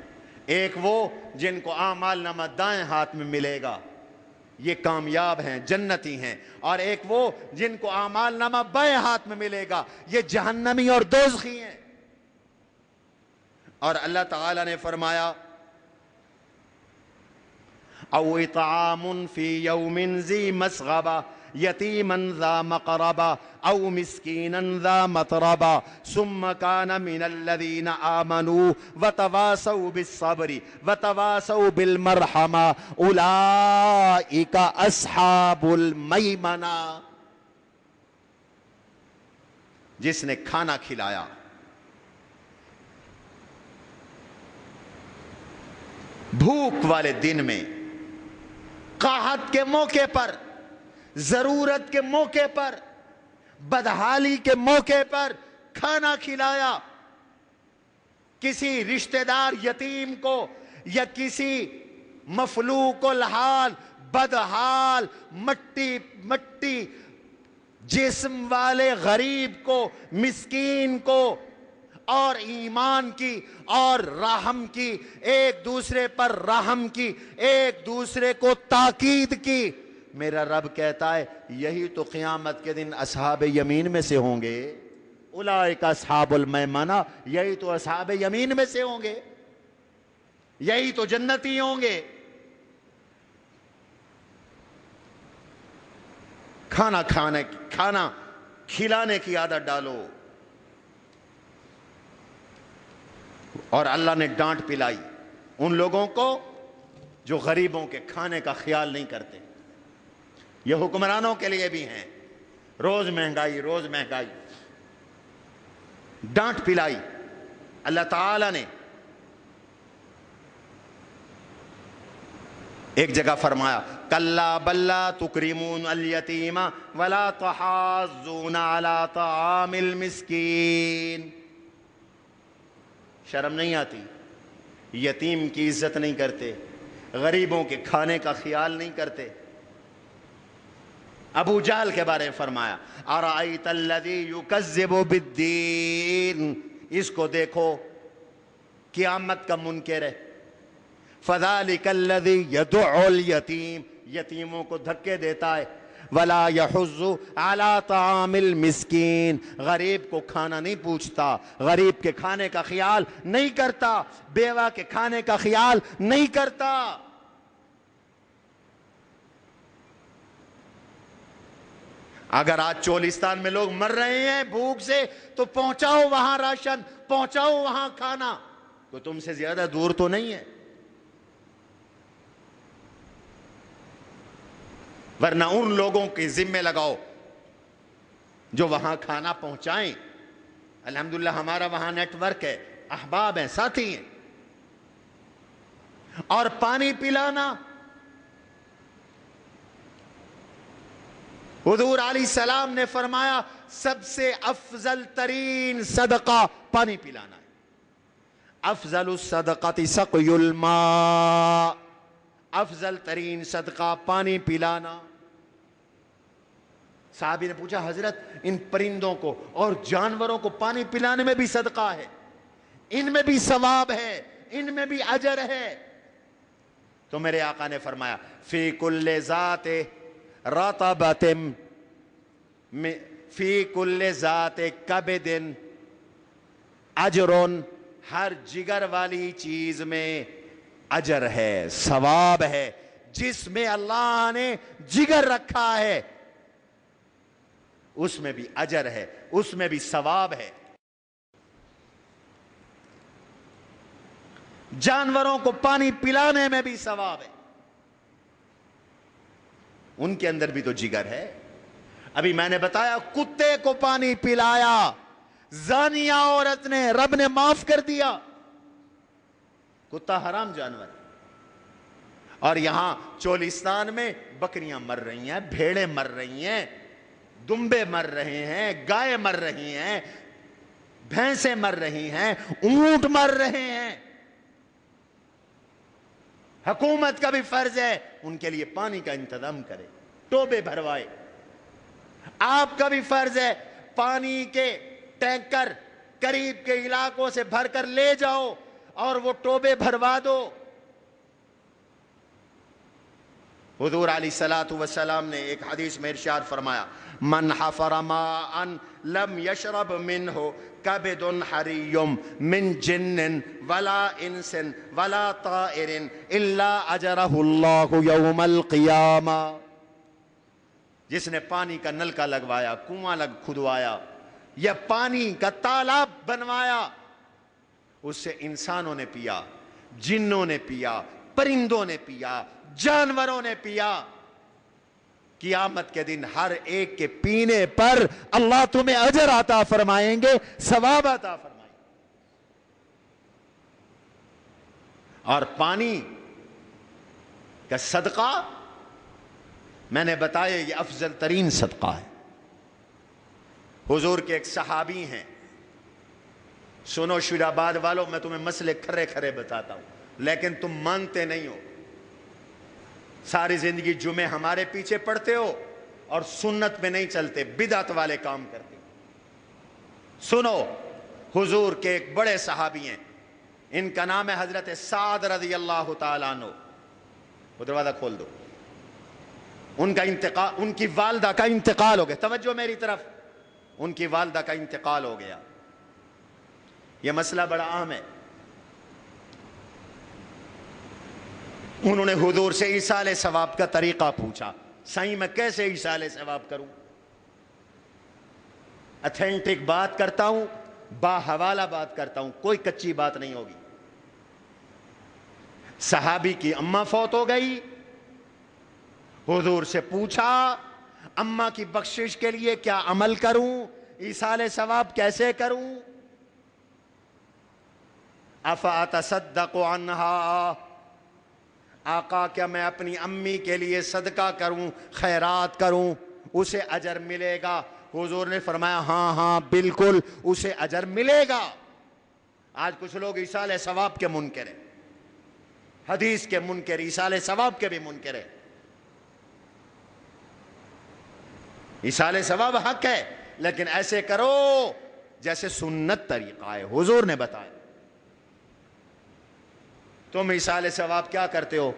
ایک وہ جن کو اعمال نامہ دائیں ہاتھ میں ملے گا، یہ کامیاب ہیں، جنتی ہیں، اور ایک وہ جن کو اعمال نامہ بائیں ہاتھ میں ملے گا، یہ جہنمی اور دوزخی ہیں۔ اور اللہ تعالیٰ نے فرمایا او اطعام فی یوم ذی مسغبہ یتیما ذا مقربہ او مسکینا ذا متربہ ثم کان من الذین آمنوا وتواصوا بالصبر وتواصوا بالمرحمہ اولئک اصحاب المیمنہ، جس نے کھانا کھلایا، بھوک والے دن میں، قحط کے موقع پر، ضرورت کے موقع پر، بدحالی کے موقع پر کھانا کھلایا، کسی رشتہ دار یتیم کو یا کسی مفلوق الحال، بدحال، مٹی جسم والے غریب کو، مسکین کو، اور ایمان کی اور رحم کی، ایک دوسرے پر رحم کی، ایک دوسرے کو تاکید کی، میرا رب کہتا ہے یہی تو قیامت کے دن اصحاب یمین میں سے ہوں گے، اولئک اصحاب المیمنہ، یہی تو اصحاب یمین میں سے ہوں گے، یہی تو جنتی ہوں گے۔ کھانا کھلانے کی عادت ڈالو، اور اللہ نے ڈانٹ پلائی ان لوگوں کو جو غریبوں کے کھانے کا خیال نہیں کرتے۔ یہ حکمرانوں کے لیے بھی ہیں، روز مہنگائی، روز مہنگائی، ڈانٹ پلائی اللہ تعالی نے۔ ایک جگہ فرمایا کلا بل لا تکرمون الیتیم ولا تحاضون علی طعام المسکین، شرم نہیں آتی؟ یتیم کی عزت نہیں کرتے، غریبوں کے کھانے کا خیال نہیں کرتے۔ ابو جہل کے بارے میں فرمایا ارأیت الذی یکذب بالدین، اس کو دیکھو قیامت کا منکر ہے۔ فذلک الذی یدع الیتیم، یتیموں کو دھکے دیتا ہے۔ ولا یحض علی طعام المسکین، غریب کو کھانا نہیں پوچھتا، غریب کے کھانے کا خیال نہیں کرتا، بیوہ کے کھانے کا خیال نہیں کرتا۔ اگر آج چولستان میں لوگ مر رہے ہیں بھوک سے تو پہنچاؤ وہاں راشن، پہنچاؤ وہاں کھانا، کوئی تم سے زیادہ دور تو نہیں ہے۔ ورنہ ان لوگوں کے ذمے لگاؤ جو وہاں کھانا پہنچائیں. الحمدللہ ہمارا وہاں نیٹ ورک ہے، احباب ہیں، ساتھی ہیں. اور پانی پلانا، حضور علیہ السلام نے فرمایا سب سے افضل ترین صدقہ پانی پلانا ہے. افضل الصدقات سقی الماء، افضل ترین صدقہ پانی پلانا. صحابی نے پوچھا حضرت ان پرندوں کو اور جانوروں کو پانی پلانے میں بھی صدقہ ہے، ان میں بھی ثواب ہے، ان میں بھی اجر ہے؟ تو میرے آقا نے فرمایا فی کل ذات رطبۃ، فی کل ذات کبد اجر، ہر جگر والی چیز میں اجر ہے، ثواب ہے. جس میں اللہ نے جگر رکھا ہے اس میں بھی اجر ہے، اس میں بھی ثواب ہے. جانوروں کو پانی پلانے میں بھی ثواب ہے، ان کے اندر بھی تو جگر ہے. ابھی میں نے بتایا کتے کو پانی پلایا، زانیہ عورت نے، رب نے معاف کر دیا. کتا حرام جانور. اور یہاں چولستان میں بکریاں مر رہی ہیں، بھیڑیں مر رہی ہیں، دمبے مر رہے ہیں، گائے مر رہی ہیں، بھینسیں مر رہی ہیں، اونٹ مر رہے ہیں. حکومت کا بھی فرض ہے ان کے لیے پانی کا انتظام کرے، ٹوبے بھروائے. آپ کا بھی فرض ہے پانی کے ٹینکر قریب کے علاقوں سے بھر کر لے جاؤ اور وہ ٹوبے بھروا دو. حضور علیہ الصلوۃ والسلام نے ایک حدیث میں ارشاد فرمایا من حفر ماء لم يشرب منه کبد حری من جن ولا انس ولا طائر الا اجرہ اللہ یوم القیامہ. جس نے پانی کا نلکا لگوایا، کنواں کھدوایا یا پانی کا تالاب بنوایا، اس سے انسانوں نے پیا، جنوں نے پیا، پرندوں نے پیا، جانوروں نے پیا، قیامت کے دن ہر ایک کے پینے پر اللہ تمہیں اجر عطا فرمائیں گے، ثواب عطا فرمائیں گے. اور پانی کا صدقہ میں نے بتایا یہ افضل ترین صدقہ ہے. حضور کے ایک صحابی ہیں، سنو شیر آباد والوں، میں تمہیں مسئلے کھرے کھرے بتاتا ہوں لیکن تم مانتے نہیں ہو. ساری زندگی جمعے ہمارے پیچھے پڑتے ہو اور سنت میں نہیں چلتے، بدعت والے کام کرتے. سنو، حضور کے ایک بڑے صحابی ہیں، ان کا نام ہے حضرت سعد رضی اللہ تعالیٰ عنہ. وہ دروازہ کھول دو. ان کی والدہ کا انتقال ہو گیا. توجہ میری طرف، ان کی والدہ کا انتقال ہو گیا. یہ مسئلہ بڑا اہم ہے. انہوں نے حضور سے ایصال ثواب کا طریقہ پوچھا. سائیں میں کیسے ایصال ثواب کروں؟ اتھینٹک بات کرتا ہوں، با حوالہ بات کرتا ہوں، کوئی کچی بات نہیں ہوگی. صحابی کی اماں فوت ہو گئی. حضور سے پوچھا اماں کی بخشش کے لیے کیا عمل کروں، ایصال ثواب کیسے کروں؟ افاتصدق عنہا، آقا کیا میں اپنی امی کے لیے صدقہ کروں، خیرات کروں، اسے اجر ملے گا؟ حضور نے فرمایا ہاں ہاں بالکل اسے اجر ملے گا. آج کچھ لوگ ایصال ثواب کے منکر ہیں، حدیث کے منکر، ایصال ثواب کے بھی منکر ہیں. ایصال ثواب حق ہے لیکن ایسے کرو جیسے سنت طریقہ ہے، حضور نے بتایا. تم ایصال ثواب کیا کرتے ہو؟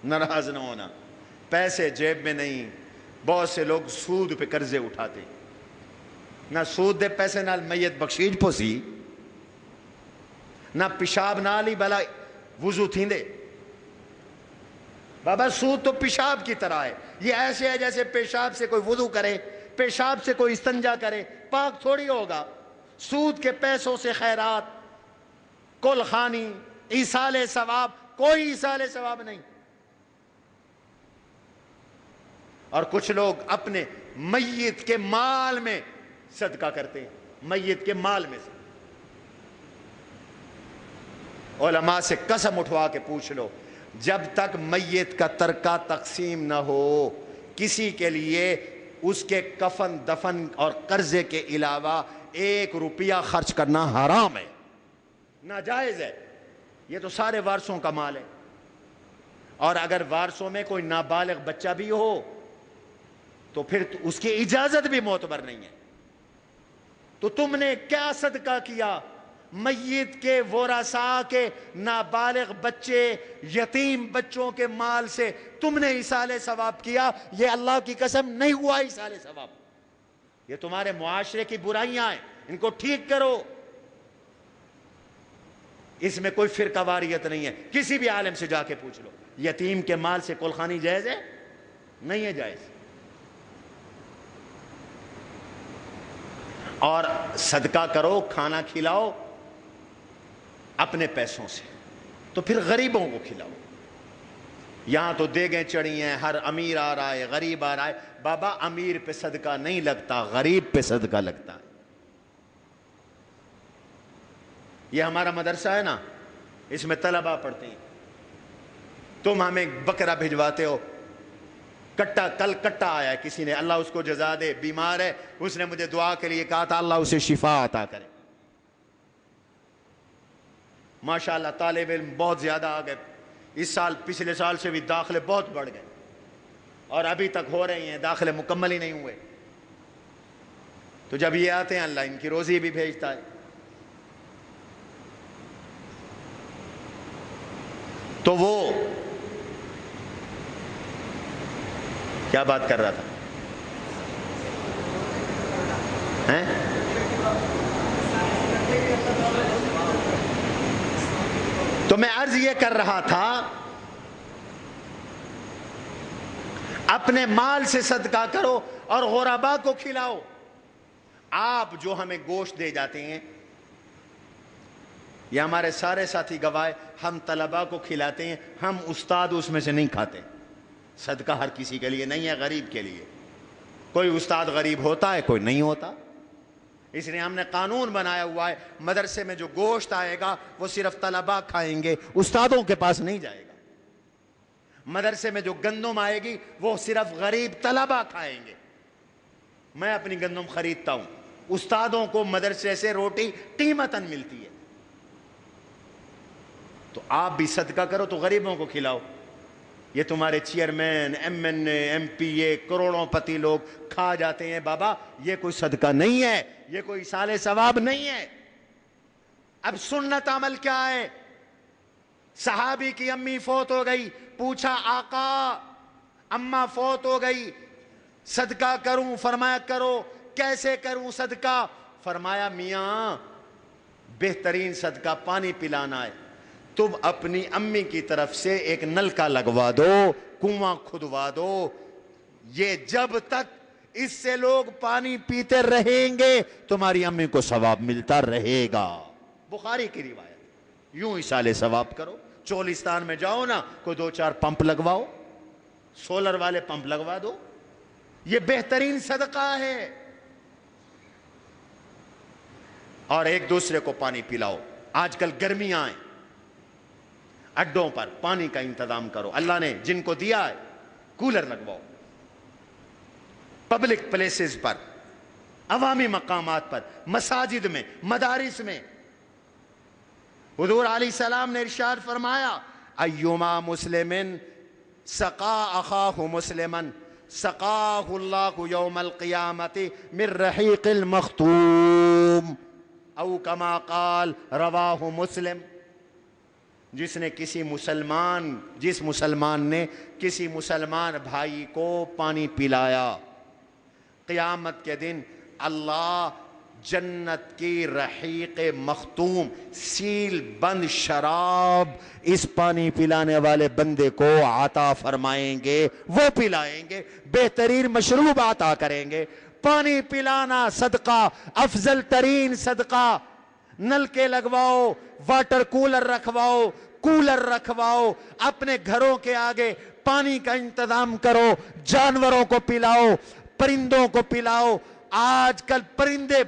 ناراض نہ ہونا، پیسے جیب میں نہیں. بہت سے لوگ سود پہ قرضے اٹھاتے، نہ سود دے پیسے نال میت بخشیج پوسی، نہ پیشاب نال ہی بلا وضو تھیندے. بابا سود تو پیشاب کی طرح ہے. یہ ایسے ہے جیسے پیشاب سے کوئی وضو کرے، پیشاب سے کوئی استنجا کرے، پاک تھوڑی ہوگا. سود کے پیسوں سے خیرات، کل خانی، ایصال ثواب، کوئی ایصال ثواب نہیں. اور کچھ لوگ اپنے میت کے مال میں صدقہ کرتے ہیں، میت کے مال میں سے۔ علماء سے قسم اٹھوا کے پوچھ لو، جب تک میت کا ترکہ تقسیم نہ ہو، کسی کے لیے اس کے کفن دفن اور قرضے کے علاوہ 1 روپیہ خرچ کرنا حرام ہے، ناجائز ہے۔ یہ تو سارے وارثوں کا مال ہے، اور اگر وارثوں میں کوئی نابالغ بچہ بھی ہو تو پھر اس کی اجازت بھی معتبر نہیں ہے۔ تو تم نے کیا صدقہ کیا؟ میت کے ورثاء کے نابالغ بچے، یتیم بچوں کے مال سے تم نے ایصال ثواب کیا، یہ اللہ کی قسم نہیں ہوا ایصال ثواب۔ یہ تمہارے معاشرے کی برائیاں ہیں، ان کو ٹھیک کرو۔ اس میں کوئی فرقہ واریت نہیں ہے، کسی بھی عالم سے جا کے پوچھ لو، یتیم کے مال سے کلخانی جائز ہے؟ نہیں ہے جائز۔ اور صدقہ کرو، کھانا کھلاؤ اپنے پیسوں سے، تو پھر غریبوں کو کھلاؤ۔ یہاں تو دیگیں چڑھی ہیں، ہر امیر آ رہا ہے، غریب آ رہا ہے۔ بابا امیر پہ صدقہ نہیں لگتا، غریب پہ صدقہ لگتا ہے۔ یہ ہمارا مدرسہ ہے نا، اس میں طلبہ پڑھتے ہیں، تم ہمیں بکرا بھجواتے ہو، کل کٹا آیا ہے، کسی نے، اللہ اس کو جزا دے، بیمار ہے، اس نے مجھے دعا کے لیے کہا تھا اللہ اسے شفا عطا کرے۔ ماشاءاللہ طالب علم بہت زیادہ آ گئے، اس سال پچھلے سال سے بھی داخلے بہت بڑھ گئے، اور ابھی تک ہو رہے ہیں، داخلے مکمل ہی نہیں ہوئے۔ تو جب یہ آتے ہیں اللہ ان کی روزی بھی بھیجتا ہے۔ تو وہ کیا بات کر رہا تھا؟ تو میں عرض یہ کر رہا تھا، اپنے مال سے صدقہ کرو اور غربا کو کھلاؤ۔ آپ جو ہمیں گوشت دے جاتے ہیں، یہ ہمارے سارے ساتھی گواہ، ہم طلباء کو کھلاتے ہیں، ہم استاد اس میں سے نہیں کھاتے۔ صدقہ ہر کسی کے لیے نہیں ہے، غریب کے لیے۔ کوئی استاد غریب ہوتا ہے، کوئی نہیں ہوتا۔ اس لیے ہم نے قانون بنایا ہوا ہے، مدرسے میں جو گوشت آئے گا وہ صرف طلباء کھائیں گے، استادوں کے پاس نہیں جائے گا۔ مدرسے میں جو گندم آئے گی وہ صرف غریب طلباء کھائیں گے۔ میں اپنی گندم خریدتا ہوں، استادوں کو مدرسے سے روٹی قیمتاً ملتی ہے۔ تو آپ بھی صدقہ کرو تو غریبوں کو کھلاؤ۔ یہ تمہارے چیئرمین، ایم این اے، ایم پی اے، کروڑوں پتی لوگ کھا جاتے ہیں، بابا یہ کوئی صدقہ نہیں ہے، یہ کوئی ایصال ثواب نہیں ہے۔ اب سنت عمل کیا ہے؟ صحابی کی امی فوت ہو گئی، پوچھا آقا اماں فوت ہو گئی، صدقہ کروں؟ فرمایا کرو۔ کیسے کروں صدقہ؟ فرمایا میاں بہترین صدقہ پانی پلانا ہے، تم اپنی امی کی طرف سے ایک نلکا لگوا دو، کنواں کھدوا دو، یہ جب تک اس سے لوگ پانی پیتے رہیں گے تمہاری امی کو ثواب ملتا رہے گا۔ بخاری کی روایت۔ یوں ایصال ثواب کرو۔ چولستان میں جاؤ نا، کوئی 2-4 پمپ لگواؤ، سولر والے پمپ لگوا دو، یہ بہترین صدقہ ہے۔ اور ایک دوسرے کو پانی پلاؤ۔ آج کل گرمیاں ہیں، اڈوں پر پانی کا انتظام کرو، اللہ نے جن کو دیا ہے کولر لگواؤ، پبلک پلیسز پر، عوامی مقامات پر، مساجد میں، مدارس میں۔ حضور علیہ السلام نے ارشاد فرمایا ایما مسلم سقا اخاہ مسلما سقاہ اللہ یوم القیامت من رحیق المختوم او کما قال رواہ مسلم۔ جس مسلمان نے کسی مسلمان بھائی کو پانی پلایا، قیامت کے دن اللہ جنت کی رحیق مختوم سیل بند شراب اس پانی پلانے والے بندے کو عطا فرمائیں گے، وہ پلائیں گے، بہترین مشروب عطا کریں گے۔ پانی پلانا صدقہ، افضل ترین صدقہ۔ نلکے لگواؤ، واٹر کولر رکھواؤ، کولر رکھواؤ، اپنے گھروں کے آگے پانی کا انتظام کرو، جانوروں کو پلاؤ، پرندوں کو پلاؤ۔ آج کل پرندے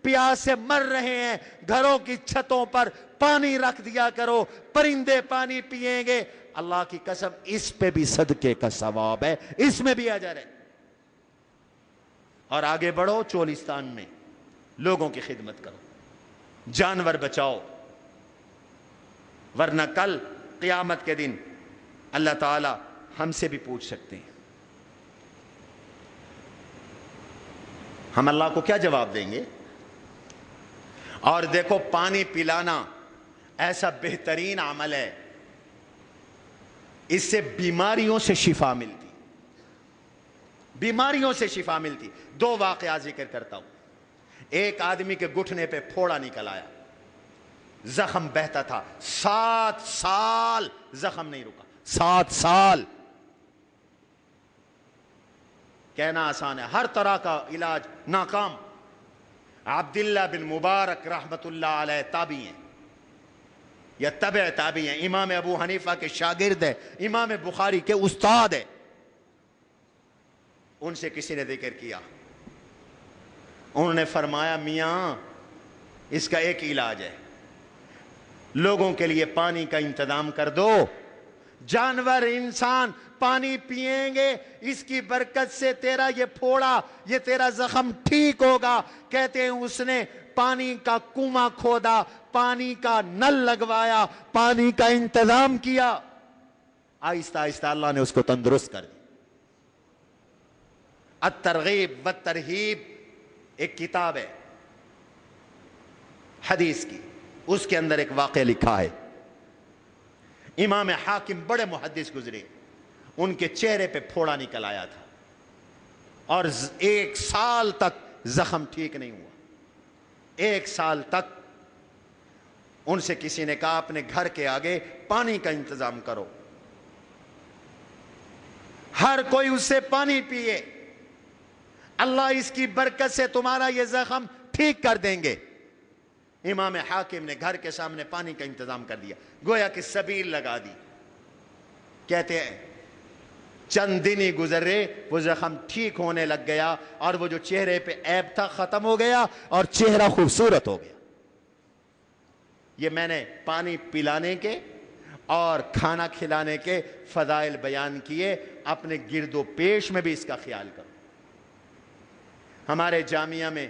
پیاس سے مر رہے ہیں، گھروں کی چھتوں پر پانی رکھ دیا کرو، پرندے پانی پیئیں گے۔ اللہ کی قسم اس پہ بھی صدقے کا ثواب ہے، اس میں بھی اجر ہے۔ اور آگے بڑھو، چولستان میں لوگوں کی خدمت کرو، جانور بچاؤ، ورنہ کل قیامت کے دن اللہ تعالی ہم سے بھی پوچھ سکتے ہیں۔ ہم اللہ کو کیا جواب دیں گے؟ اور دیکھو، پانی پلانا ایسا بہترین عمل ہے، اس سے بیماریوں سے شفا ملتی، بیماریوں سے شفا ملتی۔ دو واقعات ذکر کرتا ہوں۔ ایک آدمی کے گھٹنے پہ پھوڑا نکل آیا، زخم بہتا تھا، 7 سال زخم نہیں رکا، 7 سال۔ کہنا آسان ہے، ہر طرح کا علاج ناکام۔ عبداللہ بن مبارک رحمت اللہ علیہ تابعی ہیں یا تبع تابعی ہیں، امام ابو حنیفہ کے شاگرد ہے، امام بخاری کے استاد ہے۔ ان سے کسی نے ذکر کیا، انہوں نے فرمایا میاں اس کا ایک علاج ہے، لوگوں کے لیے پانی کا انتظام کر دو، جانور انسان پانی پئیں گے، اس کی برکت سے تیرا یہ پھوڑا، یہ تیرا زخم ٹھیک ہوگا۔ کہتے ہیں اس نے پانی کا کنواں کھودا، پانی کا نل لگوایا، پانی کا انتظام کیا، آہستہ آہستہ اللہ نے اس کو تندرست کر دیا۔ الترغیب والترہیب ایک کتاب ہے حدیث کی، اس کے اندر ایک واقعہ لکھا ہے۔ امام حاکم بڑے محدث گزرے، ان کے چہرے پہ پھوڑا نکل آیا تھا اور 1 سال تک زخم ٹھیک نہیں ہوا۔ 1 سال تک ان سے کسی نے کہا اپنے گھر کے آگے پانی کا انتظام کرو، ہر کوئی اس سے پانی پیے، اللہ اس کی برکت سے تمہارا یہ زخم ٹھیک کر دیں گے۔ امام حاکم نے گھر کے سامنے پانی کا انتظام کر دیا، گویا کہ سبیل لگا دی۔ کہتے ہیں چند دن ہی گزرے، وہ زخم ٹھیک ہونے لگ گیا، اور وہ جو چہرے پہ عیب تھا ختم ہو گیا، اور چہرہ خوبصورت ہو گیا۔ یہ میں نے پانی پلانے کے اور کھانا کھلانے کے فضائل بیان کیے، اپنے گرد و پیش میں بھی اس کا خیال کرو۔ ہمارے جامعہ میں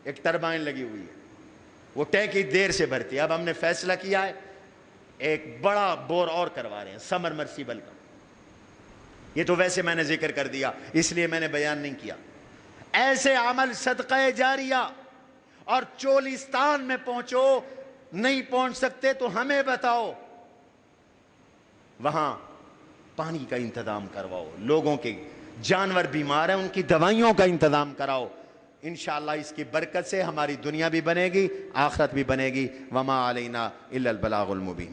ایک ٹربائن لگی ہوئی ہے، وہ ٹینکی دیر سے بھرتی ہے۔ اب ہم نے فیصلہ کیا ہے ایک بڑا بور اور کروا رہے ہیں، سمر مرسیبل کا۔ یہ تو ویسے میں نے ذکر کر دیا، اس لیے میں نے بیان نہیں کیا۔ ایسے عمل صدقہ جاریہ، اور چولستان میں پہنچو، نہیں پہنچ سکتے تو ہمیں بتاؤ، وہاں پانی کا انتظام کرواؤ، لوگوں کے جانور بیمار ہیں ان کی دوائیوں کا انتظام کراؤ۔ انشاءاللہ اس کی برکت سے ہماری دنیا بھی بنے گی، آخرت بھی بنے گی۔ وما علینا الا البلاغ المبین۔